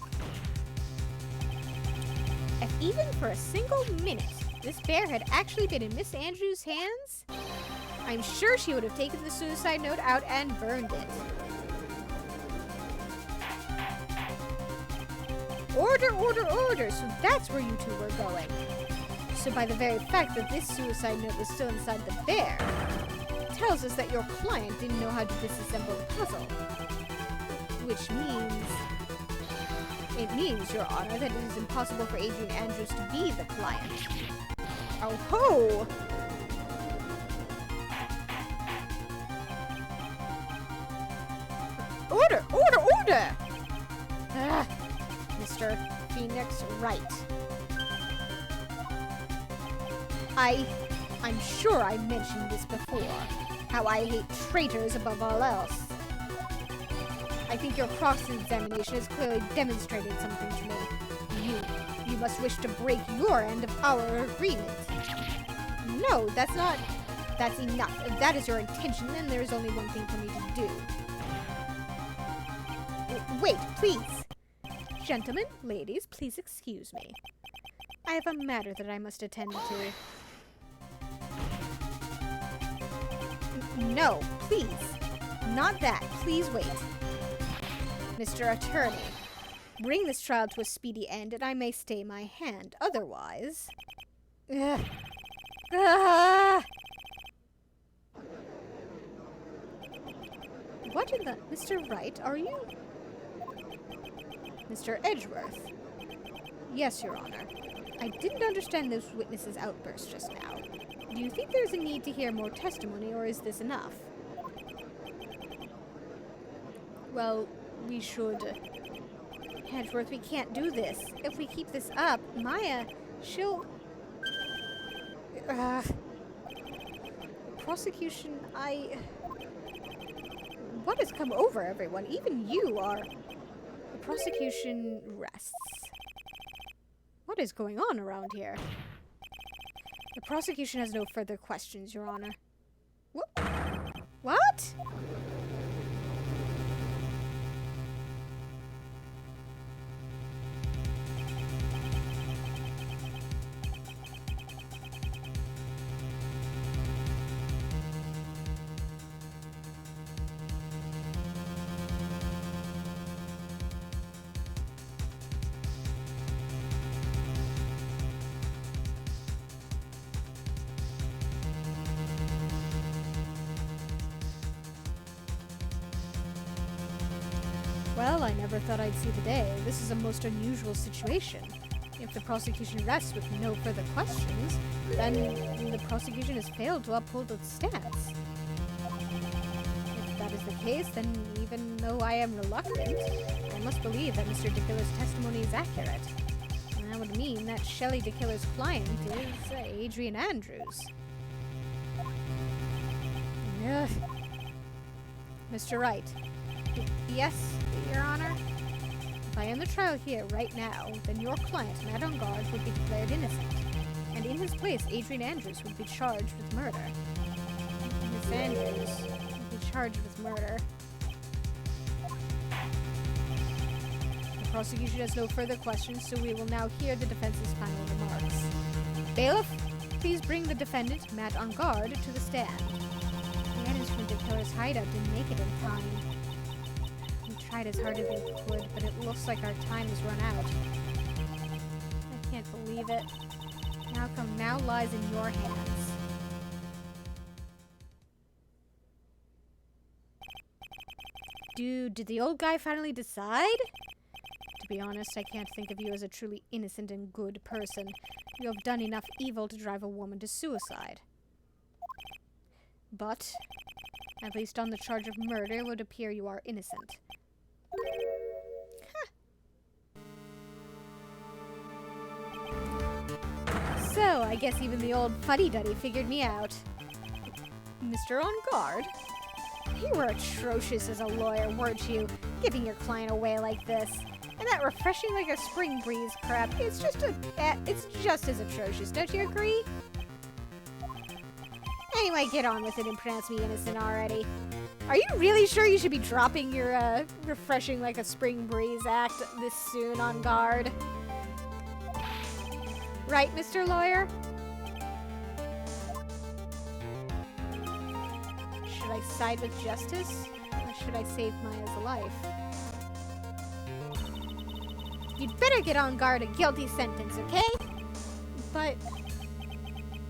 If even for a single minute this bear had actually been in Miss Andrews' hands, I'm sure she would have taken the suicide note out and burned it. Order, order, order! So that's where you two were going. So by the very fact that this suicide note was still inside the bear, it tells us that your client didn't know how to disassemble the puzzle. Which means... It means, Your Honor, that it is impossible for Adrian Andrews to be the client. Oh ho! Order! Order! Order! Mr. Phoenix Wright. I'm sure I mentioned this before, how I hate traitors above all else. I think your cross-examination has clearly demonstrated something to me. You must wish to break your end of our agreement. No, that's enough. If that is your intention, then there is only one thing for me to do. Wait, please. Gentlemen, ladies, please excuse me. I have a matter that I must attend to. No, please. Not that. Please wait. Mr. Attorney, bring this trial to a speedy end and I may stay my hand. Otherwise... What in the... Mr. Wright, are you... Mr. Edgeworth? Yes, Your Honor. I didn't understand those witnesses' outburst just now. Do you think there's a need to hear more testimony, or is this enough? Well, we should... Edgeworth, we can't do this. If we keep this up, Maya, she'll... The prosecution, What has come over everyone? Even you are... The prosecution rests. What is going on around here? The prosecution has no further questions, Your Honor. What? Well, I never thought I'd see the day. This is a most unusual situation. If the prosecution rests with no further questions, then the prosecution has failed to uphold its stance. If that is the case, then even though I am reluctant, I must believe that Mr. DeKiller's testimony is accurate. And that would mean that Shelley DeKiller's client is Adrian Andrews. Ugh. Mr. Wright. Yes, Your Honor? If I end the trial here, right now, then your client, Matt on guard, would be declared innocent. And in his place, Adrian Andrews would be charged with murder. Miss Andrews would be charged with murder. The prosecution has no further questions, so we will now hear the defense's final remarks. Bailiff, please bring the defendant, Matt on guard, to the stand. The evidence from DeKiller's hideout didn't make it in time. Tried as hard as we could, but it looks like our time has run out. I can't believe it. The outcome now lies in your hands. Dude, did the old guy finally decide? To be honest, I can't think of you as a truly innocent and good person. You have done enough evil to drive a woman to suicide. But, at least on the charge of murder, it would appear you are innocent. So, I guess even the old fuddy-duddy figured me out. Mr. On Guard? You were atrocious as a lawyer, weren't you? Giving your client away like this. And that refreshing like a spring breeze crap, it's just as atrocious, don't you agree? Anyway, get on with it and pronounce me innocent already. Are you really sure you should be dropping your, refreshing like a spring breeze act this soon, On Guard? Right, Mr. Lawyer? Should I side with justice? Or should I save Maya's life? You'd better get on guard a guilty sentence, okay? But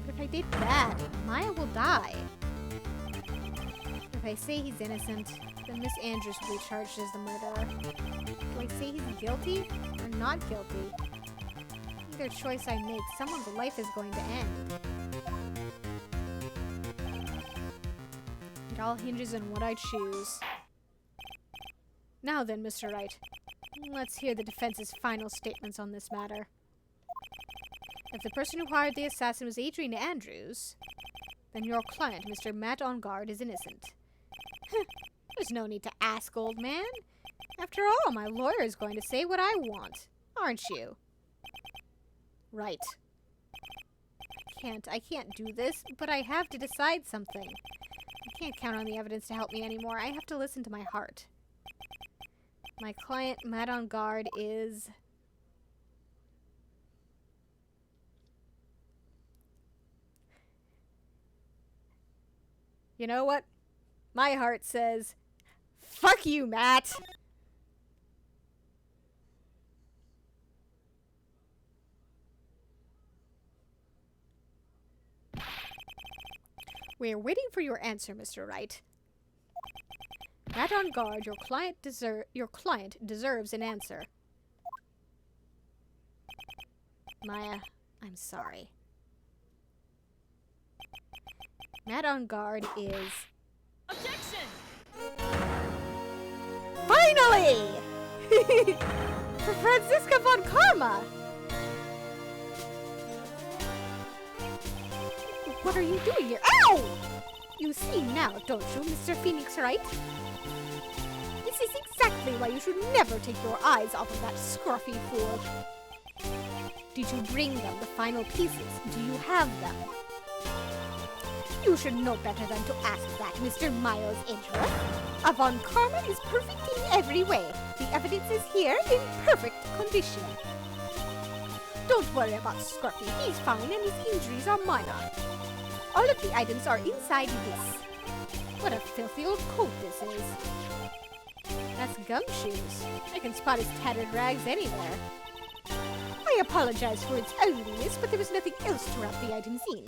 if I did that, Maya will die. If I say he's innocent, then Miss Andrews will be charged as the murderer. Do I say he's guilty or not guilty? Either choice I make, someone's life is going to end. It all hinges on what I choose. Now then, Mr. Wright, let's hear the defense's final statements on this matter. If the person who hired the assassin was Adrian Andrews, then your client, Mr. Matt On Guard, is innocent. There's no need to ask, old man. After all, my lawyer is going to say what I want, aren't you? Right. I can't do this, but I have to decide something. I can't count on the evidence to help me anymore. I have to listen to my heart. My client, Matt On Guard, is... You know what? My heart says, fuck you, Matt! We're waiting for your answer, Mr. Wright. Matt On Guard, your client deserves an answer. Maya, I'm sorry. Matt On Guard is... Objection! Finally! For Franziska von Karma! What are you doing here? Ow! You see now, don't you, Mr. Phoenix Wright? This is exactly why you should never take your eyes off of that scruffy fool. Did you bring them the final pieces? Do you have them? You should know better than to ask that, Mr. Miles Edgeworth. Von Karma is perfect in every way. The evidence is here in perfect condition. Don't worry about Scruffy. He's fine and his injuries are minor. All of the items are inside this. What a filthy old coat this is. That's gumshoes. I can spot his tattered rags anywhere. I apologize for its ugliness, but there was nothing else to wrap the items in.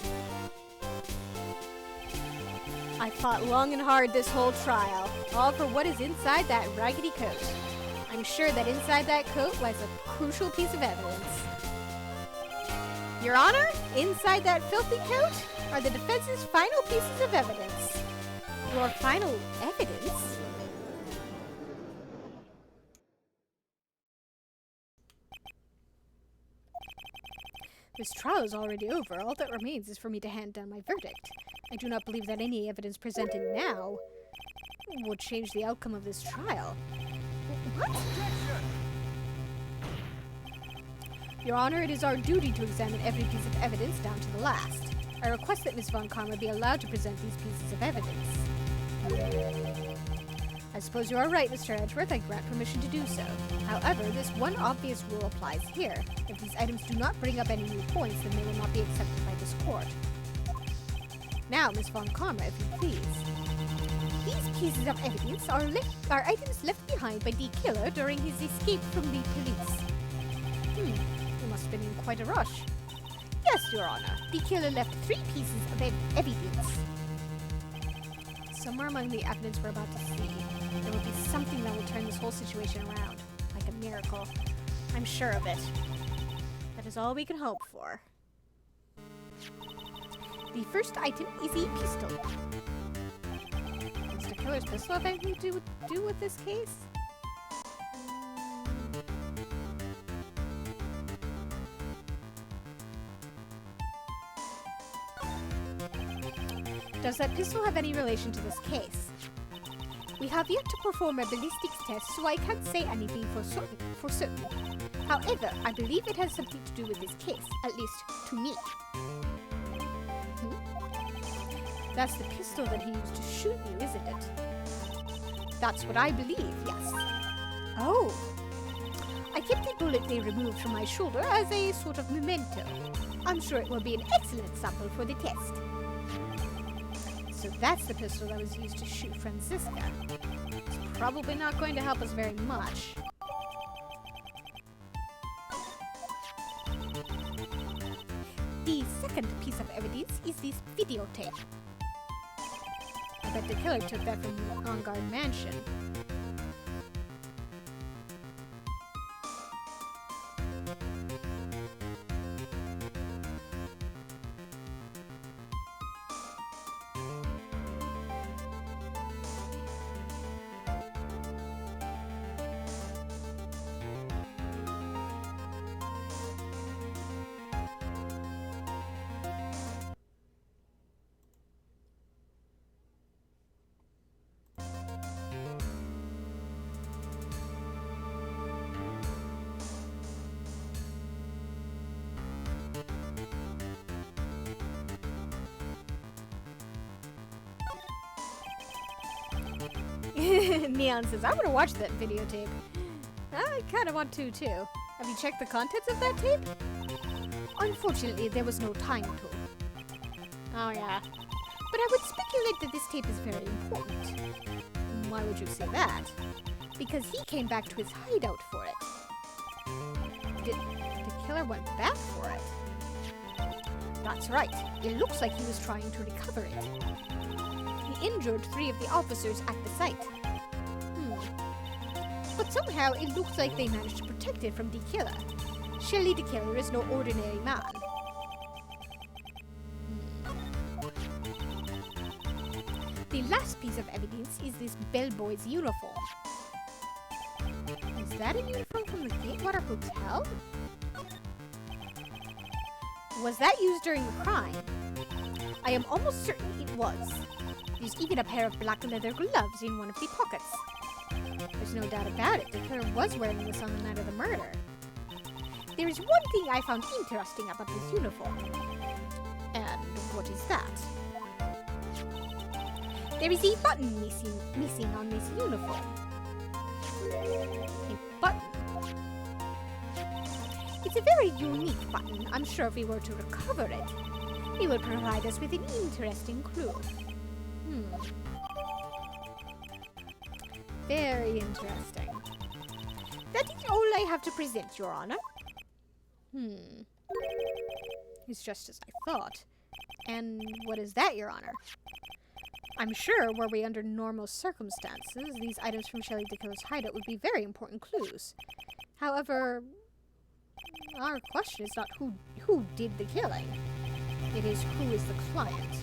I fought long and hard this whole trial, all for what is inside that raggedy coat. I'm sure that inside that coat lies a crucial piece of evidence. Your Honor, inside that filthy coat are the defense's final pieces of evidence. Your final evidence? This trial is already over. All that remains is for me to hand down my verdict. I do not believe that any evidence presented now would change the outcome of this trial. What? Your Honor, it is our duty to examine every piece of evidence down to the last. I request that Miss Von Karma be allowed to present these pieces of evidence. I suppose you are right, Mr. Edgeworth. I grant permission to do so. However, this one obvious rule applies here. If these items do not bring up any new points, then they will not be accepted by this court. Now, Miss Von Karma, if you please. These pieces of evidence are items left behind by the killer during his escape from the police. You must have been in quite a rush. Yes, Your Honor. The killer left 3 pieces of evidence. Somewhere among the evidence we're about to see, there will be something that will turn this whole situation around. Like a miracle. I'm sure of it. That is all we can hope for. The first item is a pistol. Does the killer's pistol have anything to do with this case? Does that pistol have any relation to this case? We have yet to perform a ballistics test, so I can't say anything for certain. However, I believe it has something to do with this case, at least to me. That's the pistol that he used to shoot you, isn't it? That's what I believe, yes. Oh. I kept the bullet they removed from my shoulder as a sort of memento. I'm sure it will be an excellent sample for the test. So that's the pistol that was used to shoot Franziska. It's probably not going to help us very much. The second piece of evidence is this videotape. I bet the killer took that from the on-guard mansion. Neon says, I want to watch that videotape. I kind of want to, too. Have you checked the contents of that tape? Unfortunately, there was no time to. Oh, yeah. But I would speculate that this tape is very important. Why would you say that? Because he came back to his hideout for it. The killer went back for it? That's right. It looks like he was trying to recover it. He injured 3 of the officers at the site. But somehow it looks like they managed to protect it from the killer. Surely the killer is no ordinary man. The last piece of evidence is this bellboy's uniform. Is that a uniform from the Gatewater Hotel? Was that used during the crime? I am almost certain it was. There's even a pair of black leather gloves in one of the pockets. There's no doubt about it, the killer was wearing this on the night of the murder. There is one thing I found interesting about this uniform. And what is that? There is a button missing on this uniform. A button? It's a very unique button. I'm sure if we were to recover it, it would provide us with an interesting clue. Very interesting. That is all I have to present, Your Honor. It's just as I thought. And what is that, Your Honor? I'm sure, were we under normal circumstances, these items from Shelley DeKiller's hideout would be very important clues. However, our question is not who did the killing. It is who is the client.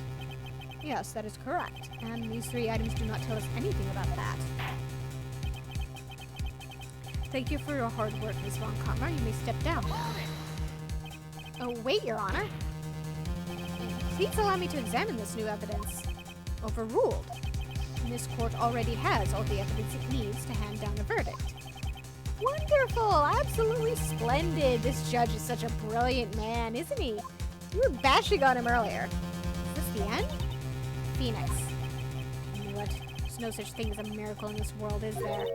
Yes, that is correct. And these 3 items do not tell us anything about that. Thank you for your hard work, Miss Von Karma. You may step down now. Oh, wait, Your Honor. Please allow me to examine this new evidence. Overruled. This court already has all the evidence it needs to hand down a verdict. Wonderful! Absolutely splendid! This judge is such a brilliant man, isn't he? You were bashing on him earlier. Is this the end? Phoenix. You know what? There's no such thing as a miracle in this world, is there?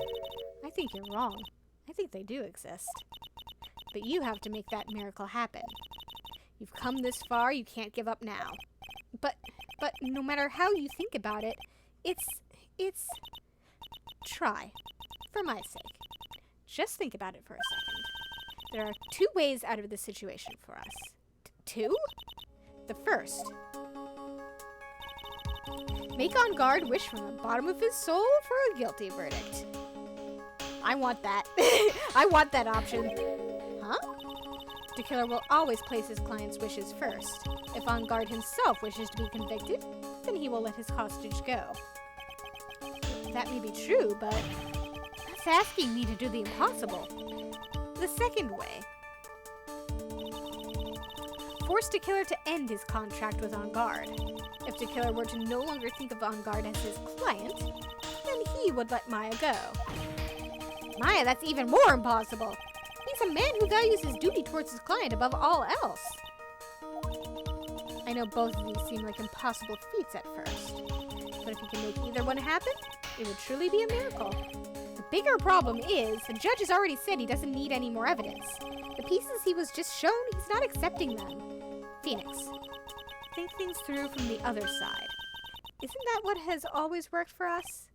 I think you're wrong. I think they do exist. But you have to make that miracle happen. You've come this far, you can't give up now. But no matter how you think about it, it's... Try. For my sake. Just think about it for a second. There are 2 ways out of this situation for us. 2? The first. Make On Guard wish from the bottom of his soul for a guilty verdict. I want that. I want that option. Huh? The killer will always place his client's wishes first. If On Guard himself wishes to be convicted, then he will let his hostage go. That may be true, but that's asking me to do the impossible. The second way. Force the killer to end his contract with On Guard. If the killer were to no longer think of On Guard as his client, then he would let Maya go. Maya, that's even more impossible. He's a man who values his duty towards his client above all else. I know both of these seem like impossible feats at first, but if he can make either one happen, it would truly be a miracle. The bigger problem is, the judge has already said he doesn't need any more evidence. The pieces he was just shown, he's not accepting them. Phoenix, think things through from the other side. Isn't that what has always worked for us?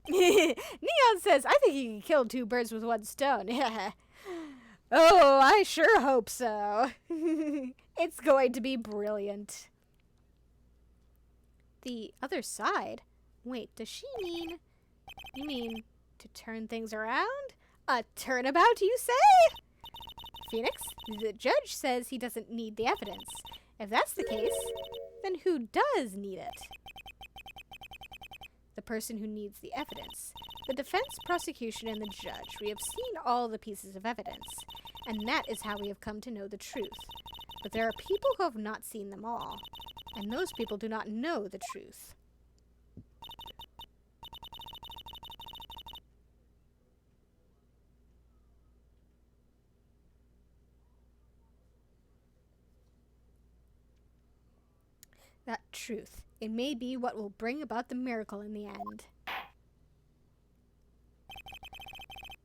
Neon says, I think you can kill two birds with one stone. Oh, I sure hope so. It's going to be brilliant. The other side? Wait, does she mean... You mean to turn things around? A turnabout, you say? Phoenix, the judge says he doesn't need the evidence. If that's the case, then who does need it? The person who needs the evidence. The defense, prosecution, and the judge. We have seen all the pieces of evidence, and that is how we have come to know the truth. But there are people who have not seen them all, and those people do not know the truth. That truth. It may be what will bring about the miracle in the end.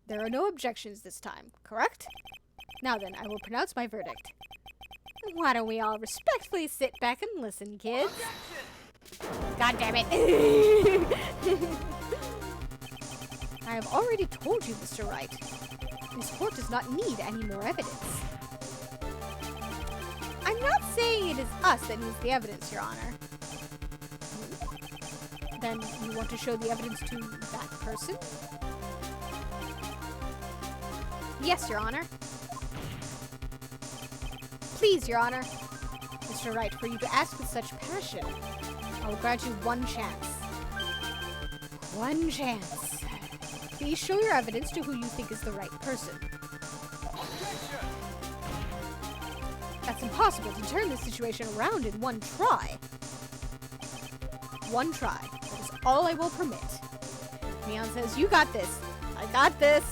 There are no objections this time, correct? Now then, I will pronounce my verdict. Why don't we all respectfully sit back and listen, kids? God damn it. I have already told you, Mr. Wright. This court does not need any more evidence. I'm not saying it is us that needs the evidence, Your Honor. Then you want to show the evidence to that person? Yes, Your Honor. Please, Your Honor. Mr. Wright, for you to ask with such passion, I will grant you one chance. One chance. Please show your evidence to who you think is the right person. That's impossible to turn this situation around in one try. One try. That is all I will permit. Neon says, you got this. I got this.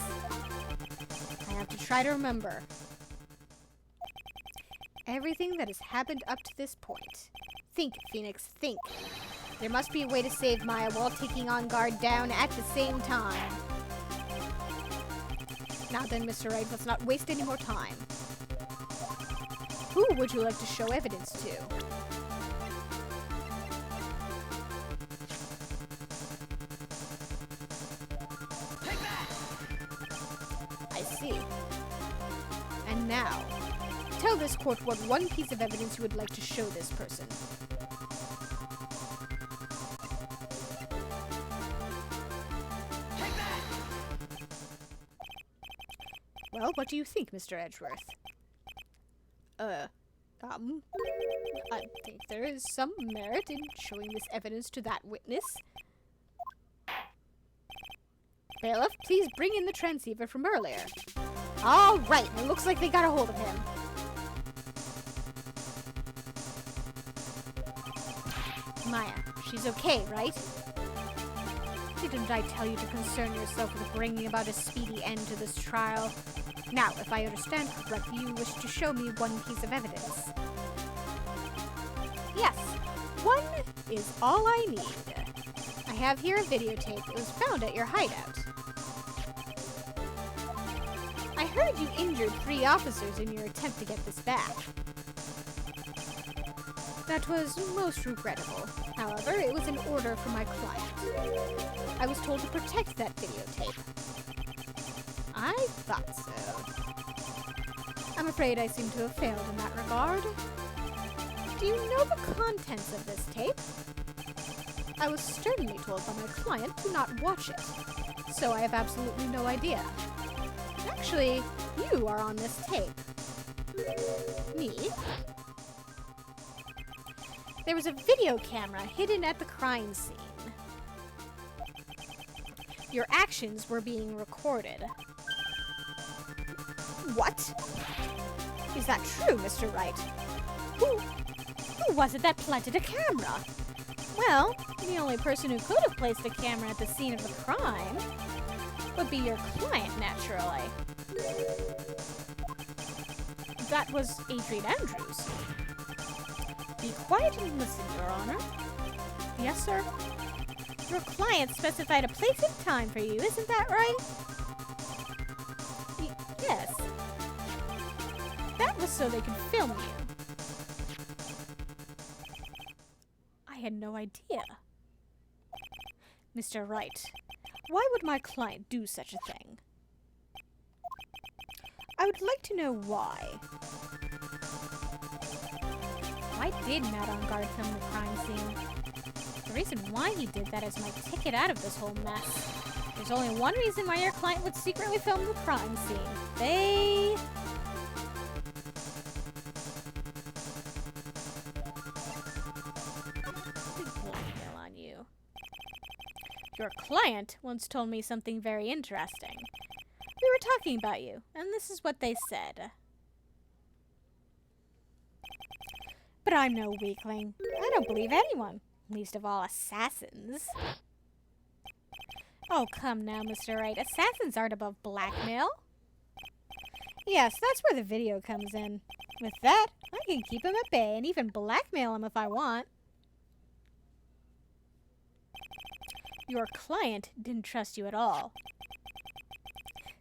I have to try to remember everything that has happened up to this point. Think, Phoenix, think. There must be a way to save Maya while taking on guard down at the same time. Now then, Mr. Wright, let's not waste any more time. Who would you like to show evidence to? Take that! I see. And now, tell this court what one piece of evidence you would like to show this person. Take that! Well, what do you think, Mr. Edgeworth? I think there is some merit in showing this evidence to that witness. Bailiff, please bring in the transceiver from earlier. All right, it looks like they got a hold of him. Maya, she's okay, right? Didn't I tell you to concern yourself with bringing about a speedy end to this trial? Now, if I understand correctly, you wish to show me one piece of evidence. Yes, one is all I need. I have here a videotape. It was found at your hideout. I heard you injured 3 officers in your attempt to get this back. That was most regrettable. However, it was an order from my client. I was told to protect that videotape. I thought so. I'm afraid I seem to have failed in that regard. Do you know the contents of this tape? I was sternly told by my client to not watch it, so I have absolutely no idea. Actually, you are on this tape. Me? There was a video camera hidden at the crime scene. Your actions were being recorded. What? Is that true, Mr. Wright? Who was it that planted a camera? Well, the only person who could have placed a camera at the scene of the crime would be your client, naturally. That was Adrian Andrews. Be quiet and listen, Your Honor. Yes, sir? Your client specified a place and time for you, isn't that right? Yes. That was so they could film you. had no idea. Mr. Wright, why would my client do such a thing? I would like to know why. Why did Matt on guard film the crime scene? The reason why he did that is my ticket out of this whole mess. There's only one reason why your client would secretly film the crime scene. They... blackmail on you. Your client once told me something very interesting. We were talking about you, and this is what they said. But I'm no weakling. I don't believe anyone, least of all assassins. Oh, come now, Mr. Wright. Assassins aren't above blackmail. Yes, that's where the video comes in. With that, I can keep him at bay and even blackmail him if I want. Your client didn't trust you at all.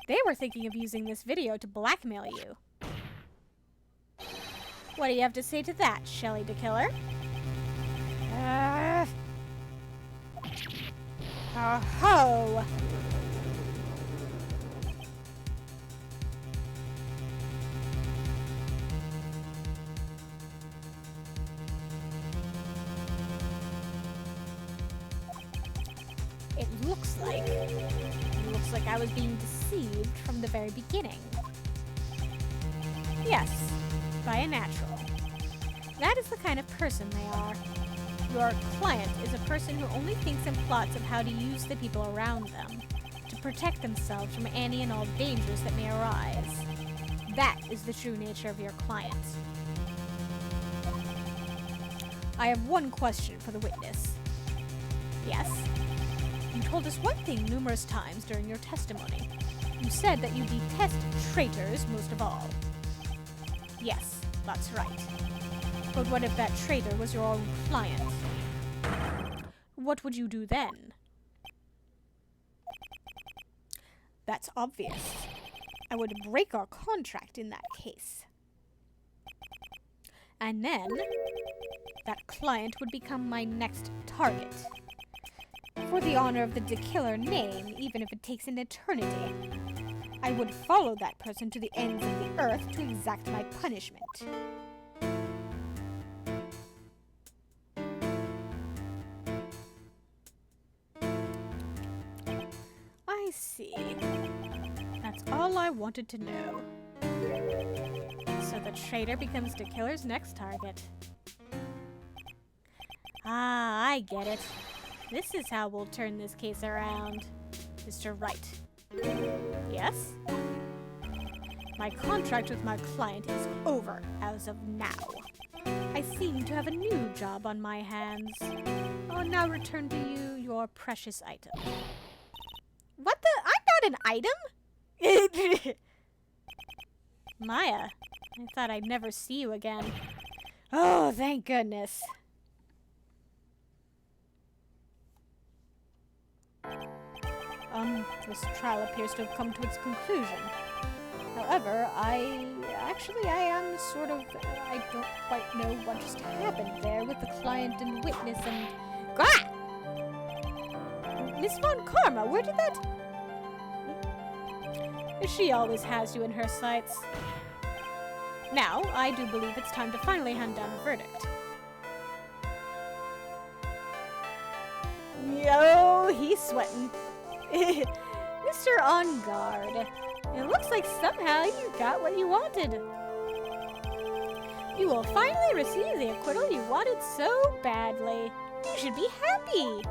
They were thinking of using this video to blackmail you. What do you have to say to that, Shelley the Killer? Oh-ho! It looks like I was being deceived from the very beginning. Yes, by a natural. That is the kind of person they are. Your client is a person who only thinks and plots of how to use the people around them to protect themselves from any and all dangers that may arise. That is the true nature of your client. I have one question for the witness. Yes? You told us one thing numerous times during your testimony. You said that you detest traitors most of all. Yes, that's right. But what if that traitor was your own client? What would you do then? That's obvious. I would break our contract in that case. And then, that client would become my next target. For the honor of the Killer name, even if it takes an eternity, I would follow that person to the ends of the earth to exact my punishment. I see. That's all I wanted to know. So the traitor becomes the Killer's next target. Ah, I get it. This is how we'll turn this case around. Mr. Wright. Yes? My contract with my client is over as of now. I seem to have a new job on my hands. I'll now return to you your precious item. What the? I'm not an item? Maya, I thought I'd never see you again. Oh, thank goodness. This trial appears to have come to its conclusion. However, I am sort of, I don't quite know what just happened there with the client and witness and... Ah! Miss Von Karma, where did that... She always has you in her sights. Now, I do believe it's time to finally hand down a verdict. Yo, he's sweating. Mr. On Guard, it looks like somehow you got what you wanted. You will finally receive the acquittal you wanted so badly. You should be happy.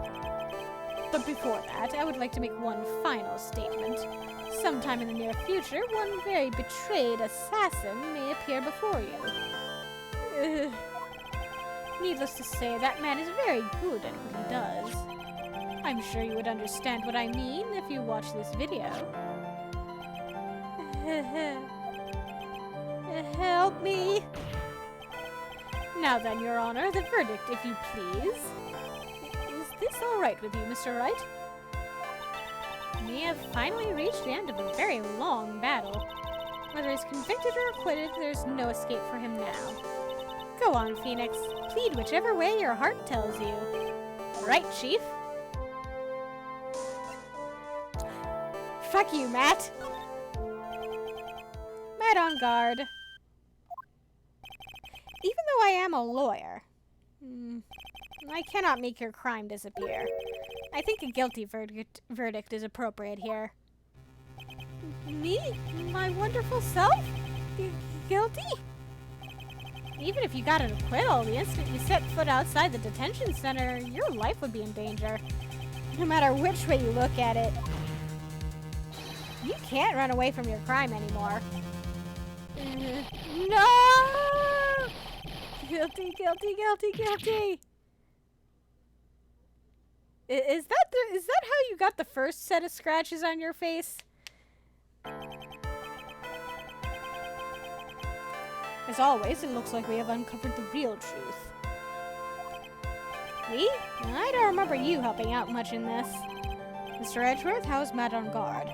But before that, I would like to make one final statement. Sometime in the near future, one very betrayed assassin may appear before you. Needless to say, that man is very good at what he does. I'm sure you would understand what I mean if you watch this video. Help me. Now then, Your Honor, the verdict, if you please. Is this all right with you, Mr. Wright? We have finally reached the end of a very long battle. Whether he's convicted or acquitted, there's no escape for him now. Go on, Phoenix. Plead whichever way your heart tells you. Right, Chief? Fuck you, Matt. Matt on guard. Even though I am a lawyer, I cannot make your crime disappear. I think a guilty verdict is appropriate here. Me? My wonderful self? Guilty? Even if you got an acquittal, the instant you set foot outside the detention center, your life would be in danger. No matter which way you look at it. You can't run away from your crime anymore. No! Guilty, guilty, guilty, guilty. Is that how you got the first set of scratches on your face? As always, it looks like we have uncovered the real truth. We? I don't remember you helping out much in this. Mr. Edgeworth, how's Matt on guard?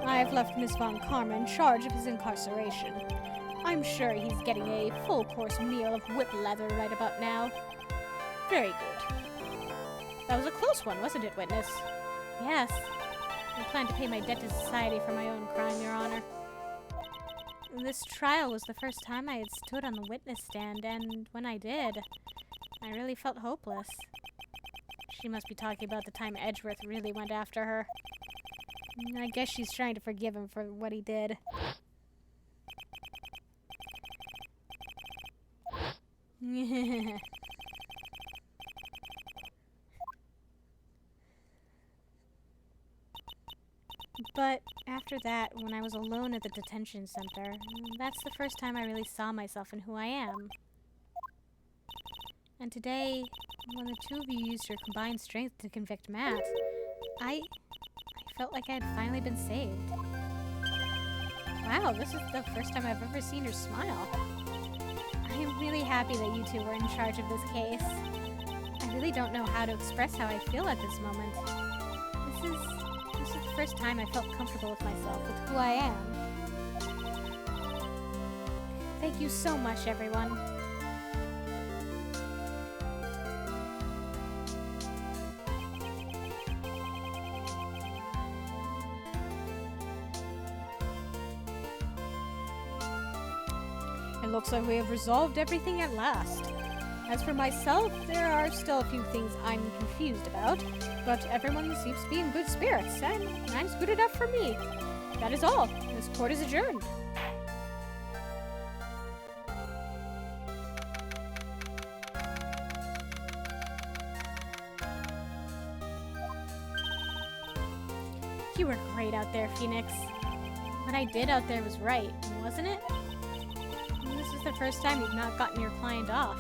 I have left Miss Von Karma in charge of his incarceration. I'm sure he's getting a full-course meal of whip leather right about now. Very good. That was a close one, wasn't it, witness? Yes. I plan to pay my debt to society for my own crime, Your Honor. This trial was the first time I had stood on the witness stand, and when I did, I really felt hopeless. She must be talking about the time Edgeworth really went after her. I guess she's trying to forgive him for what he did. But after that, when I was alone at the detention center, that's the first time I really saw myself and who I am. And today, when the two of you used your combined strength to convict Matt, I felt like I had finally been saved. Wow, this is the first time I've ever seen her smile. I am really happy that you two were in charge of this case. I really don't know how to express how I feel at this moment. This is the first time I felt comfortable with myself, with who I am. Thank you so much, everyone. It looks like we have resolved everything at last. As for myself, there are still a few things I'm confused about, but everyone seems to be in good spirits, and that's good enough for me. That is all. This court is adjourned. You were great out there, Phoenix. What I did out there was right, wasn't it? This is the first time you've not gotten your client off.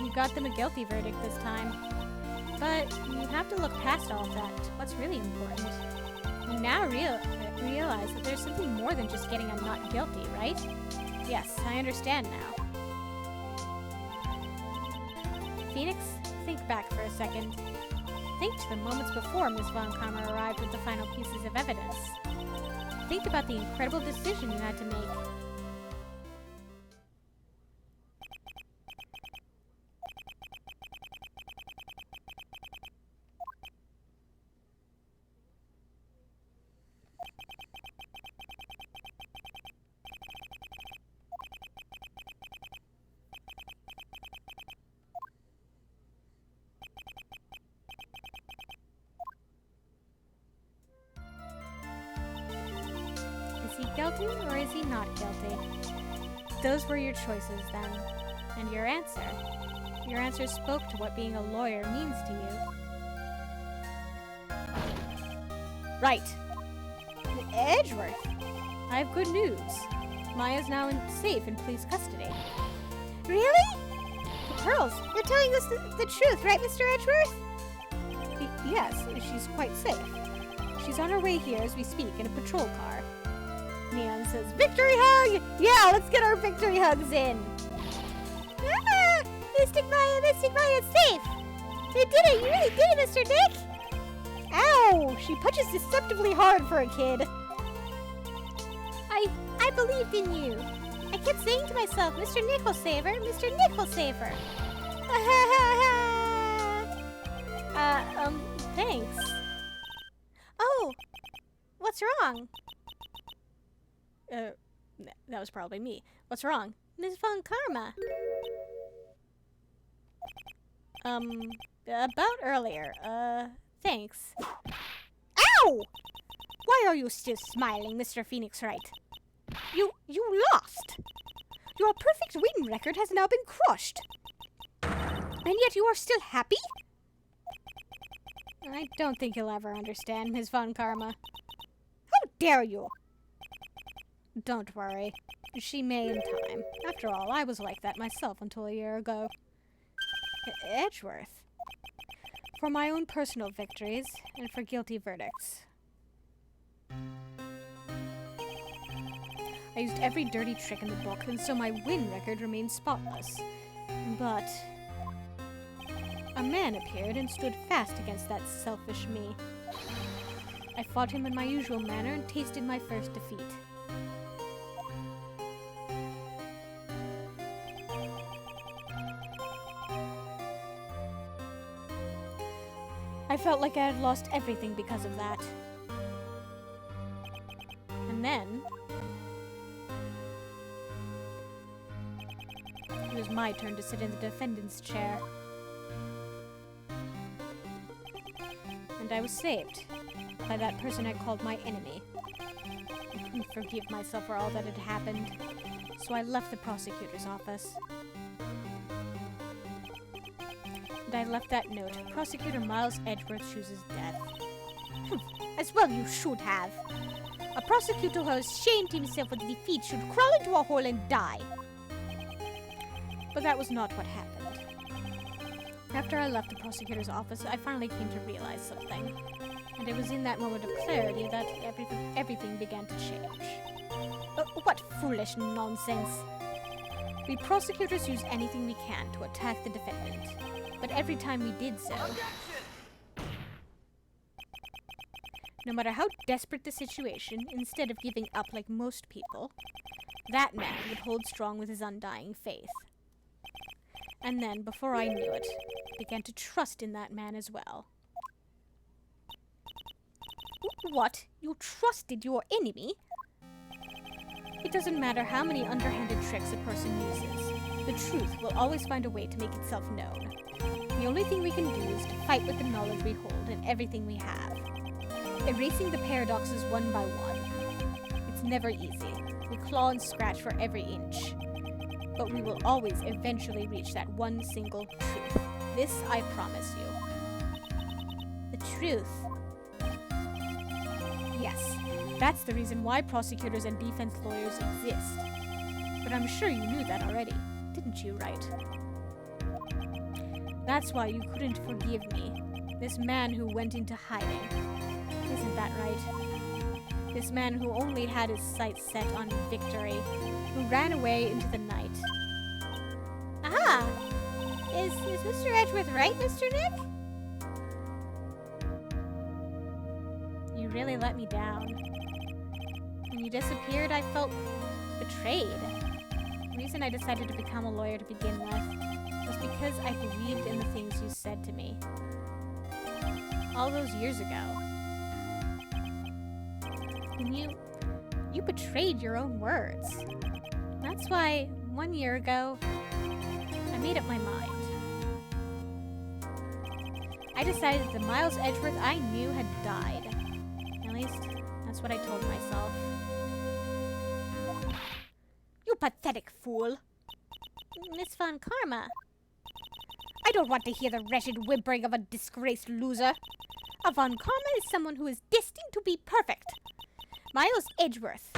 You got them a guilty verdict this time. But you have to look past all of that to what's really important. You now realize that there's something more than just getting a not guilty, right? Yes, I understand now. Phoenix, think back for a second. Think to the moments before Miss Von Karma arrived with the final pieces of evidence. Think about the incredible decision you had to make. Is he guilty or is he not guilty? Those were your choices then. And your answer. Your answer spoke to what being a lawyer means to you. Right. Edgeworth. I have good news. Maya's now safe in police custody. Really? The pearls. You're telling us the truth, right, Mr. Edgeworth? Yes, she's quite safe. She's on her way here as we speak in a patrol car. Neon says, "Victory hug! Yeah, let's get our victory hugs in!" Ah! Mystic Maya, it's safe! You did it! You really did it, Mr. Nick! Ow! She punches deceptively hard for a kid. I believed in you. I kept saying to myself, Mr. Nickelsaver, Mr. Nickelsaver. Thanks. Oh, what's wrong? That was probably me. What's wrong? Miss Von Karma. About earlier. Thanks. Ow! Why are you still smiling, Mr. Phoenix Wright? You lost! Your perfect win record has now been crushed. And yet you are still happy? I don't think you'll ever understand, Miss Von Karma. How dare you? Don't worry. She may in time. After all, I was like that myself until a year ago. Edgeworth. For my own personal victories, and for guilty verdicts. I used every dirty trick in the book, and so my win record remained spotless. But a man appeared and stood fast against that selfish me. I fought him in my usual manner and tasted my first defeat. I felt like I had lost everything because of that. And then it was my turn to sit in the defendant's chair. And I was saved by that person I called my enemy. I couldn't forgive myself for all that had happened, so I left the prosecutor's office. And I left that note. Prosecutor Miles Edgeworth chooses death. As well you should have. A prosecutor who has shamed himself with defeat should crawl into a hole and die. But that was not what happened. After I left the prosecutor's office, I finally came to realize something. And it was in that moment of clarity that everything began to change. What foolish nonsense! We prosecutors use anything we can to attack the defendant. But every time we did so, no matter how desperate the situation, instead of giving up like most people, that man would hold strong with his undying faith. And then, before I knew it, I began to trust in that man as well. What? You trusted your enemy? It doesn't matter how many underhanded tricks a person uses. The truth will always find a way to make itself known. The only thing we can do is to fight with the knowledge we hold and everything we have. Erasing the paradoxes one by one. It's never easy. We claw and scratch for every inch. But we will always eventually reach that one single truth. This I promise you. The truth. Yes, that's the reason why prosecutors and defense lawyers exist. But I'm sure you knew that already, didn't you, Wright? That's why you couldn't forgive me. This man who went into hiding. Isn't that right? This man who only had his sights set on victory, who ran away into the night. Ah! Is Mr. Edgeworth right, Mr. Nick? You really let me down. When you disappeared, I felt betrayed. The reason I decided to become a lawyer to begin with was because I believed in the things you said to me. All those years ago. And you betrayed your own words. That's why, 1 year ago, I made up my mind. I decided that the Miles Edgeworth I knew had died. At least, that's what I told myself. You pathetic fool! Miss Von Karma. I don't want to hear the wretched whimpering of a disgraced loser. A Von Karma is someone who is destined to be perfect. Miles Edgeworth,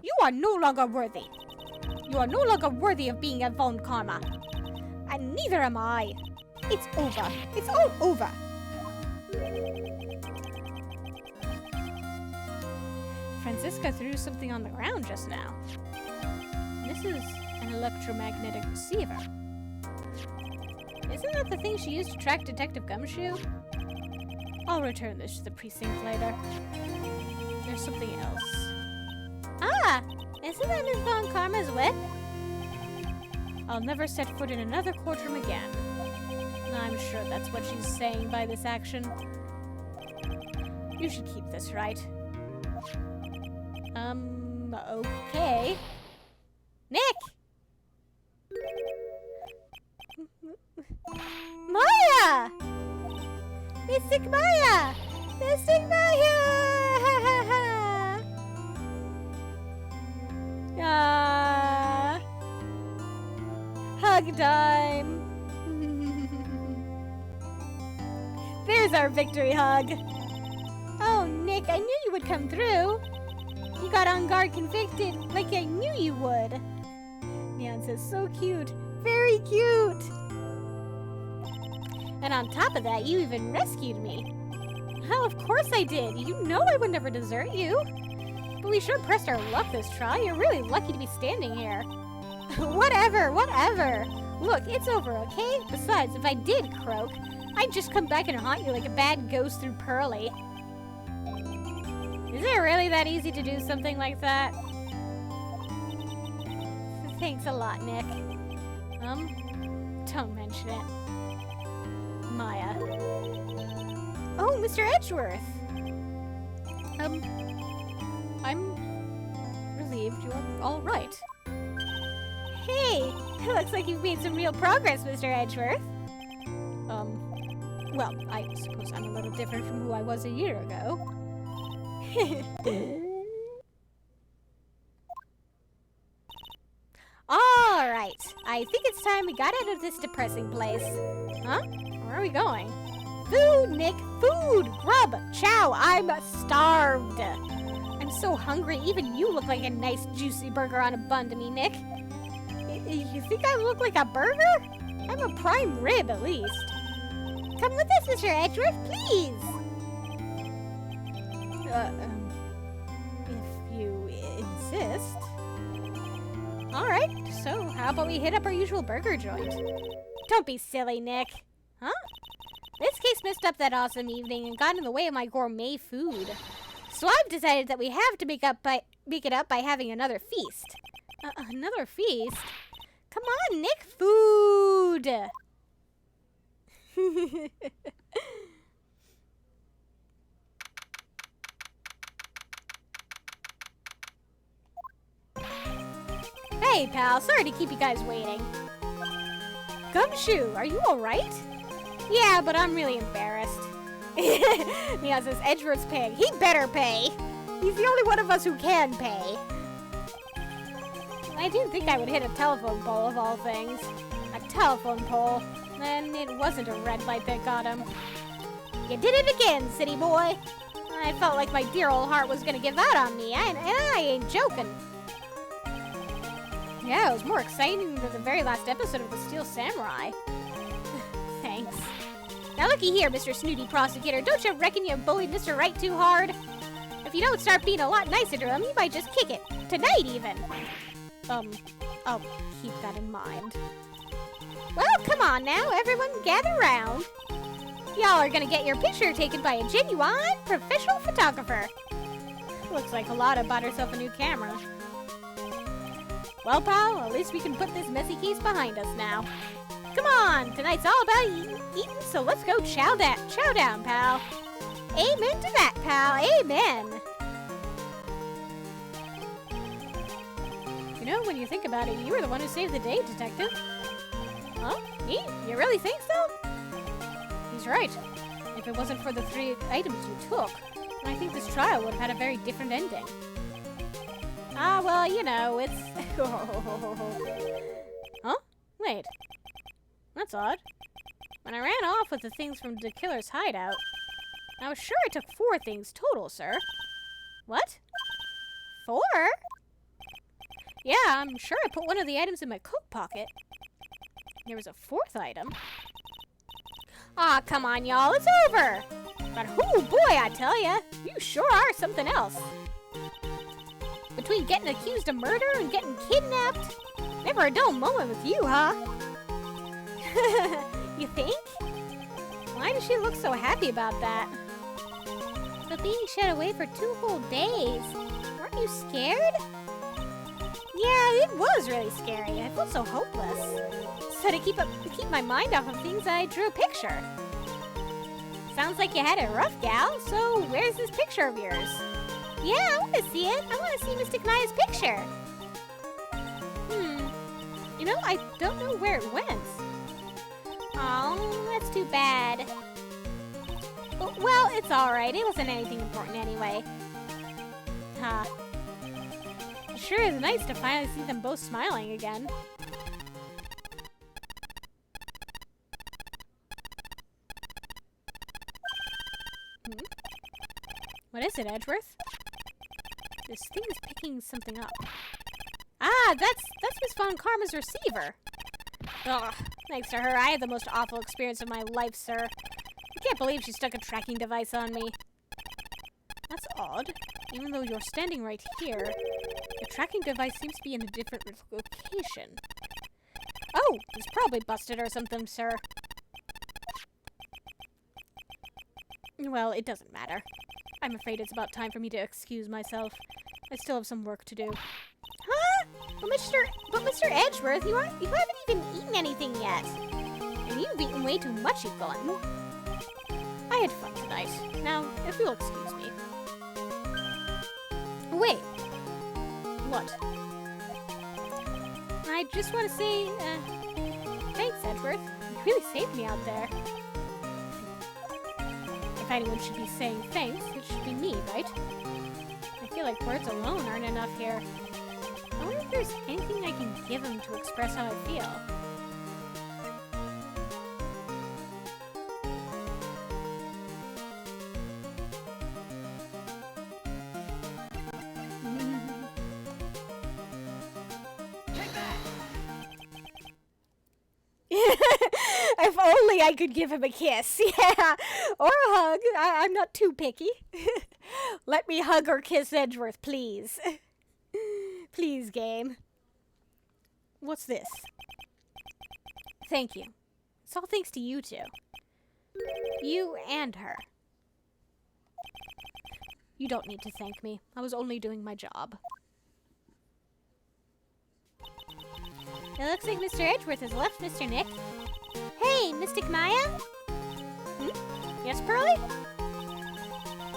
you are no longer worthy. You are no longer worthy of being a Von Karma. And neither am I. It's over. It's all over. Francisca threw something on the ground just now. This is an electromagnetic receiver. Isn't that the thing she used to track Detective Gumshoe? I'll return this to the precinct later. There's something else. Ah! Isn't that Miss Von Karma's whip? I'll never set foot in another courtroom again. I'm sure that's what she's saying by this action. You should keep this, right? Okay. Nick! Maya! Mystic Maya! Mystic Maya! Hug time! There's our victory hug! Oh, Nick, I knew you would come through! You got on guard convicted, like I knew you would! Neon says, so cute! Very cute! And on top of that, you even rescued me! Hell, of course I did! You know I would never desert you! But we sure pressed our luck this trial. You're really lucky to be standing here. Whatever! Look, it's over, okay? Besides, if I did croak, I'd just come back and haunt you like a bad ghost through Pearly. Is it really that easy to do something like that? Thanks a lot, Nick. Don't mention it. Maya. Oh, Mr. Edgeworth! I'm relieved you're all right. Hey! It looks like you've made some real progress, Mr. Edgeworth. Well, I suppose I'm a little different from who I was a year ago. Alright, I think it's time we got out of this depressing place. Huh? Where are we going? Food, Nick! Food! Grub! Chow! I'm starved! I'm so hungry, even you look like a nice juicy burger on a bun to me, Nick. You think I look like a burger? I'm a prime rib, at least. Come with us, Mr. Edgeworth, please! If you insist. Alright, so how about we hit up our usual burger joint? Don't be silly, Nick. Huh? This case messed up that awesome evening and got in the way of my gourmet food. So I've decided that we have to make it up by having another feast. Another feast? Come on, Nick, food! Hey, pal, sorry to keep you guys waiting. Gumshoe, are you alright? Yeah, but I'm really embarrassed. Neon says, Edgeworth's paying. He better pay. He's the only one of us who can pay. I didn't think I would hit a telephone pole of all things. A telephone pole. And it wasn't a red light that got him. You did it again, city boy. I felt like my dear old heart was gonna give out on me, and I ain't joking. Yeah, it was more exciting than the very last episode of The Steel Samurai. Thanks. Now looky here, Mr. Snooty Prosecutor. Don't you reckon you bullied Mr. Wright too hard? If you don't start being a lot nicer to him, you might just kick it. Tonight, even. I'll keep that in mind. Well, come on now, everyone gather round. Y'all are gonna get your picture taken by a genuine professional photographer. Looks like Alana bought herself a new camera. Well, pal, at least we can put this messy case behind us now. Come on, tonight's all about eating, so let's go chow down, pal. Amen to that, pal, amen. You know, when you think about it, you were the one who saved the day, Detective. Huh? Me? You really think so? He's right. If it wasn't for the 3 items you took, I think this trial would have had a very different ending. Ah, well, you know, it's... Huh? Wait. That's odd. When I ran off with the things from the killer's hideout, I was sure I took 4 things total, sir. What? 4? Yeah, I'm sure I put one of the items in my coat pocket. There was a 4th item. Aw, come on, y'all, it's over! But whoo, boy, I tell ya, you sure are something else. Between getting accused of murder and getting kidnapped, never a dull moment with you, huh? You think? Why does she look so happy about that? But being shut away for 2 whole days, weren't you scared? It was really scary. I felt so hopeless. So to keep my mind off of things, I drew a picture. Sounds like you had it rough, gal. So where's this picture of yours? Yeah, I want to see it. I want to see Mystic Maya's picture. You know, I don't know where it went. Oh, that's too bad. Well, it's alright. It wasn't anything important anyway. Huh. It sure is nice to finally see them both smiling again. What is it, Edgeworth? This thing is picking something up. Ah, that's Miss Von Karma's receiver. Ugh, thanks to her, I had the most awful experience of my life, sir. I can't believe she stuck a tracking device on me. That's odd. Even though you're standing right here, the tracking device seems to be in a different location. Oh, it's probably busted or something, sir. Well, it doesn't matter. I'm afraid it's about time for me to excuse myself. I still have some work to do. Huh? But Mr. Edgeworth, you haven't even eaten anything yet. And you've eaten way too much, you glutton. I had fun tonight. Now, if you'll excuse me. Wait. What? I just want to say, thanks, Edgeworth. You really saved me out there. If anyone should be saying thanks, it should be me, right? I feel like words alone aren't enough here. I wonder if there's anything I can give him to express how I feel. If only I could give him a kiss, yeah, or a hug. I'm not too picky. Let me hug or kiss Edgeworth, please. Please, game. What's this? Thank you. It's all thanks to you two. You and her. You don't need to thank me. I was only doing my job. It looks like Mr. Edgeworth has left, Mr. Nick. Hey, Mystic Maya? Yes, Pearly?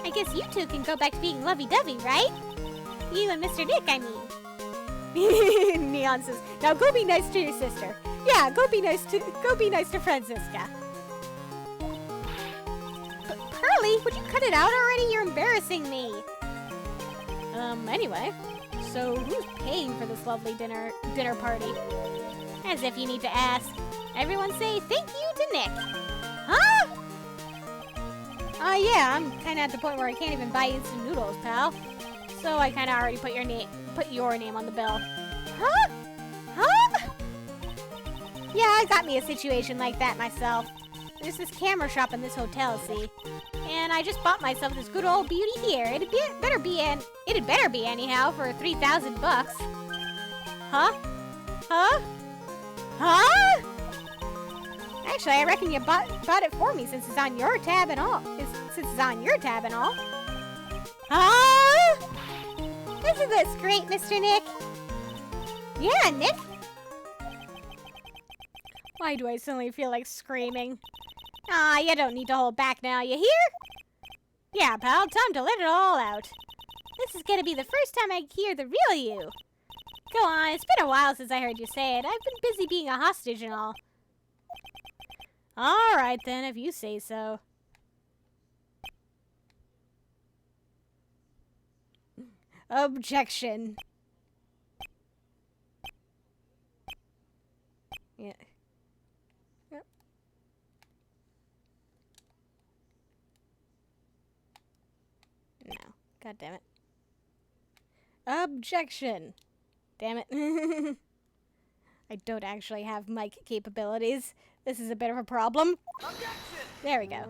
I guess you two can go back to being lovey-dovey, right? You and Mr. Nick, I mean. Neon says, now go be nice to your sister. Yeah, go be nice to Franziska. But Pearly, would you cut it out already? You're embarrassing me. Anyway, so who's paying for this lovely dinner party? As if you need to ask. Everyone say thank you to Nick. Huh? Yeah, I'm kind of at the point where I can't even buy instant noodles, pal. So I kind of already put your name on the bill. Huh? Huh? Yeah, I got me a situation like that myself. There's this camera shop in this hotel, see? And I just bought myself this good old beauty here. It'd better be anyhow for 3,000 bucks. Huh? Huh? Huh? Actually, I reckon you bought it for me since it's on your tab and all. Huh? Isn't this great, Mr. Nick? Yeah, Nick. Why do I suddenly feel like screaming? Aw, you don't need to hold back now, you hear? Yeah, pal, time to let it all out. This is gonna be the first time I hear the real you. Go on, it's been a while since I heard you say it. I've been busy being a hostage and all. Alright then, if you say so. Objection. Yeah. Yep. No. God damn it. Objection. Damn it. I don't actually have mic capabilities. This is a bit of a problem. Objection! There we go.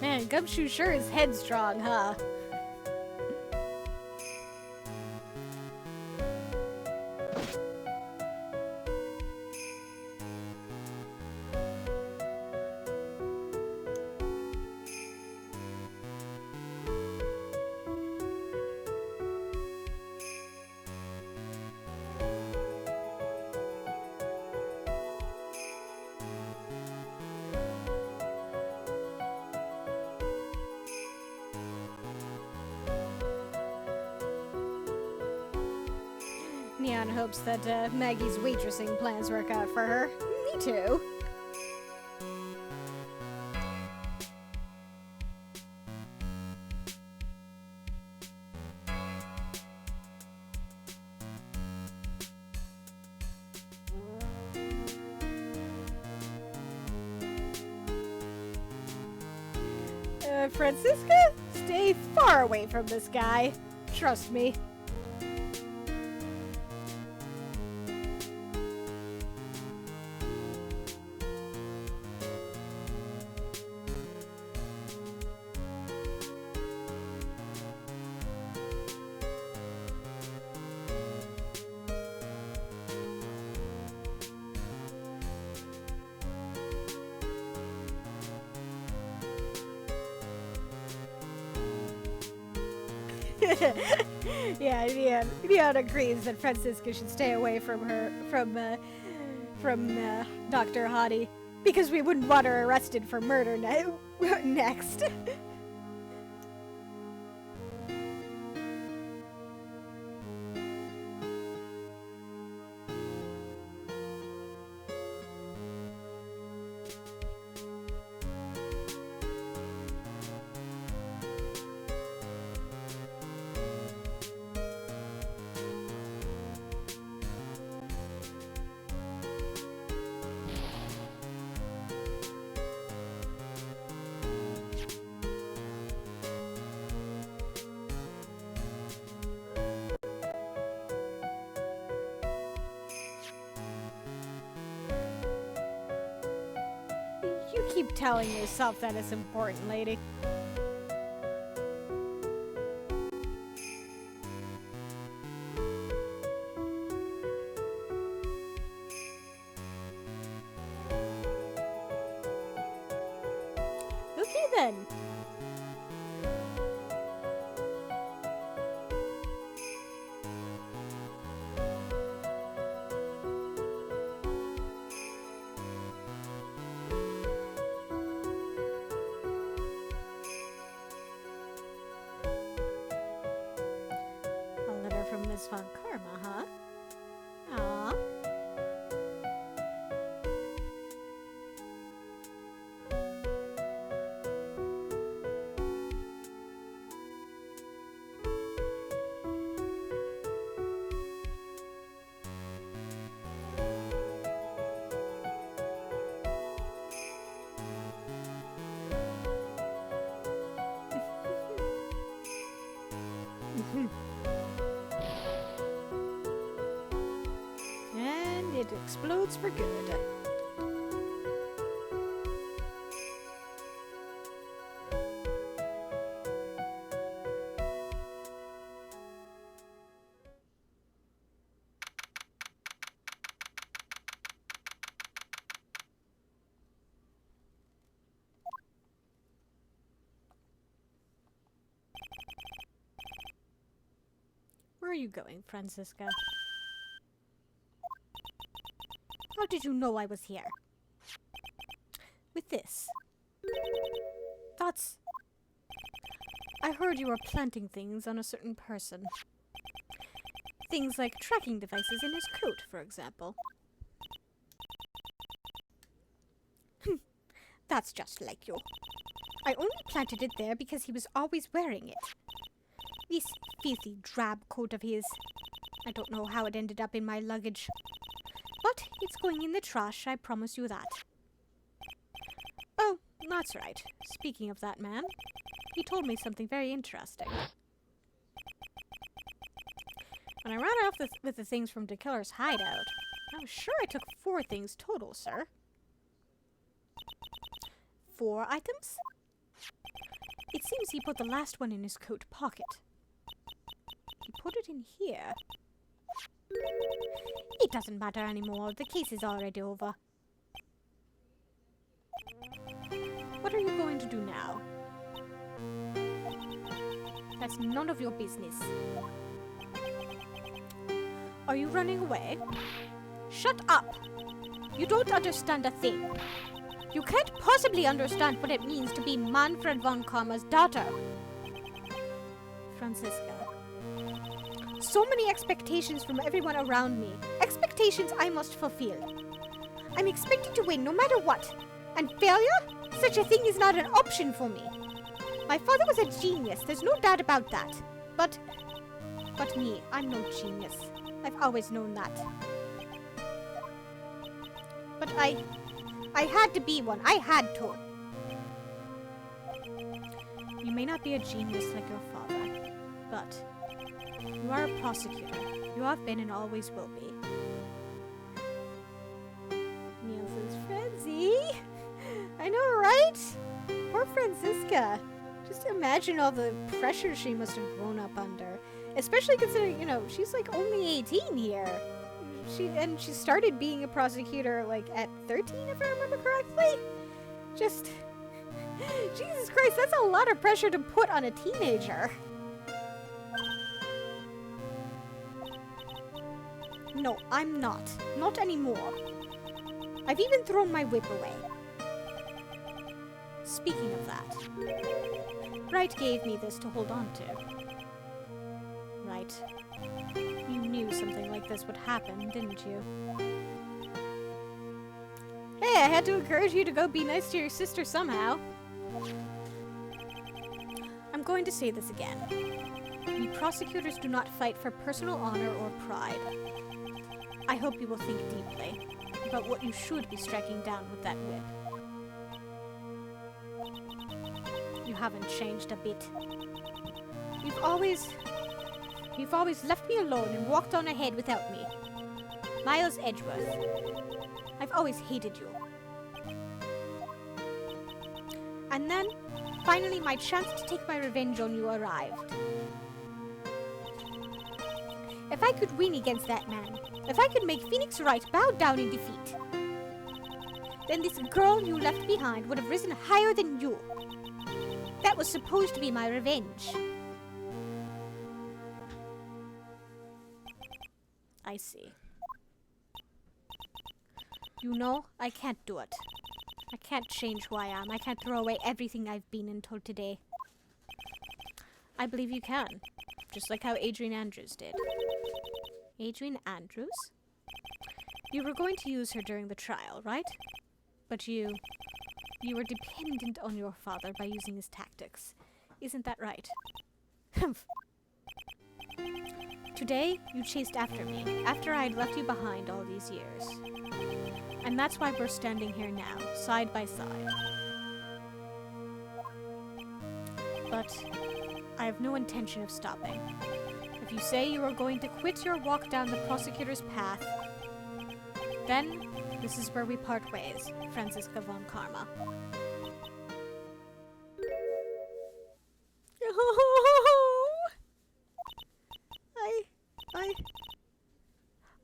Man, Gumshoe sure is headstrong, huh? Neon hopes that Maggie's waitressing plans work out for her. Me too. Francisca, stay far away from this guy. Trust me. Yeah, Neon agrees that Francisca should stay away from Dr. Hottie, because we wouldn't want her arrested for murder next. You keep telling yourself that it's important, lady. Okay then. From Miss Von Karma, huh? Aww. It explodes for good. Where are you going, Francisca? How did you know I was here? With this. That's... I heard you were planting things on a certain person. Things like tracking devices in his coat, for example. That's just like you. I only planted it there because he was always wearing it. This filthy drab coat of his. I don't know how it ended up in my luggage. But it's going in the trash, I promise you that. Oh, that's right. Speaking of that man, he told me something very interesting. When I ran off with the things from DeKiller's hideout, I was sure I took 4 things total, sir. 4 items? It seems he put the last one in his coat pocket. He put it in here. It doesn't matter anymore. The case is already over. What are you going to do now? That's none of your business. Are you running away? Shut up! You don't understand a thing. You can't possibly understand what it means to be Manfred von Karma's daughter. Franziska. So many expectations from everyone around me. Expectations I must fulfill. I'm expected to win no matter what. And failure? Such a thing is not an option for me. My father was a genius, there's no doubt about that. But me, I'm no genius. I've always known that. But I had to be one. I had to. You may not be a genius like your father, but you are a prosecutor. You have been and always will be. Niels' frenzy. I know, right? Poor Franziska. Just imagine all the pressure she must have grown up under. Especially considering, you know, she's like only 18 here. She started being a prosecutor like at 13, if I remember correctly. Just Jesus Christ, that's a lot of pressure to put on a teenager. No, I'm not. Not anymore. I've even thrown my whip away. Speaking of that, Wright gave me this to hold on to. Right. You knew something like this would happen, didn't you? Hey, I had to encourage you to go be nice to your sister somehow. I'm going to say this again. We prosecutors do not fight for personal honor or pride. I hope you will think deeply about what you should be striking down with that whip. You haven't changed a bit. You've always left me alone and walked on ahead without me. Miles Edgeworth, I've always hated you. And then, finally, my chance to take my revenge on you arrived. If I could win against that man, if I could make Phoenix Wright bow down in defeat, then this girl you left behind would have risen higher than you. That was supposed to be my revenge. I see. You know, I can't do it. I can't change who I am. I can't throw away everything I've been until today. I believe you can. Just like how Adrian Andrews did. Adrian Andrews? You were going to use her during the trial, right? But you were dependent on your father by using his tactics. Isn't that right? Today, you chased after me, after I had left you behind all these years. And that's why we're standing here now, side by side. But I have no intention of stopping. If you say you are going to quit your walk down the prosecutor's path, then this is where we part ways, Franziska von Karma.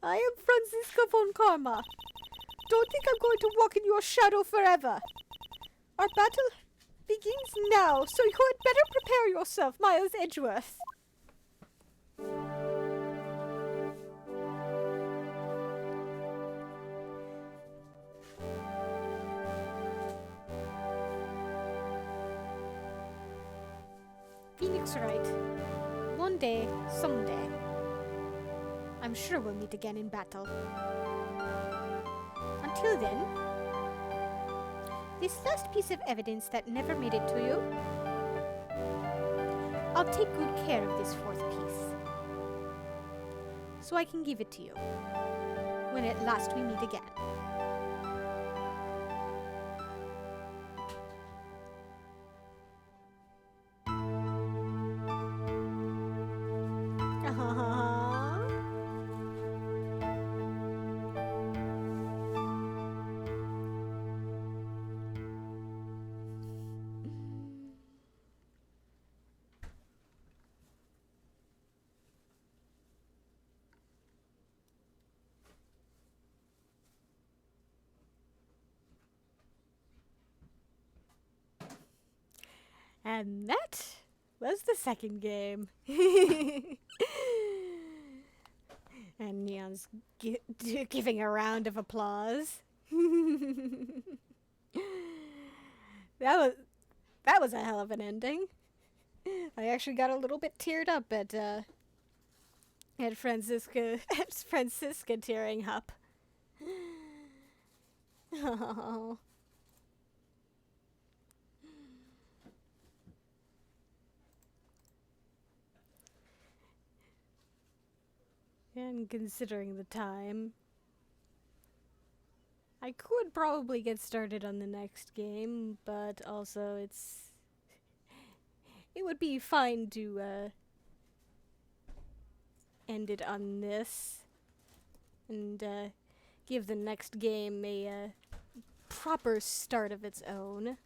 I am Franziska von Karma. Don't think I'm going to walk in your shadow forever. Our battle begins now, so you had better prepare yourself, Miles Edgeworth. Phoenix Wright. One day, someday, I'm sure we'll meet again in battle. Until then, this last piece of evidence that never made it to you, I'll take good care of this fourth piece, so I can give it to you when at last we meet again. And that was the second game. And Neon's giving a round of applause. That was a hell of an ending. I actually got a little bit teared up at Francisca tearing up. Oh. And considering the time, I could probably get started on the next game, but also it would be fine to end it on this and give the next game a proper start of its own.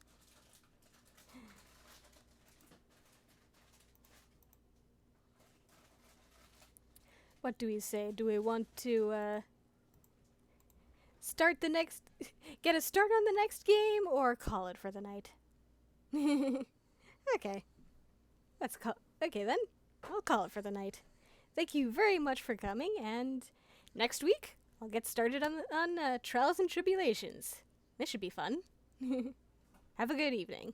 What do we say? Do we want to start the next get a start on the next game or call it for the night? Okay. Okay then. I'll call it for the night. Thank you very much for coming, and next week I'll get started on Trials and Tribulations. This should be fun. Have a good evening.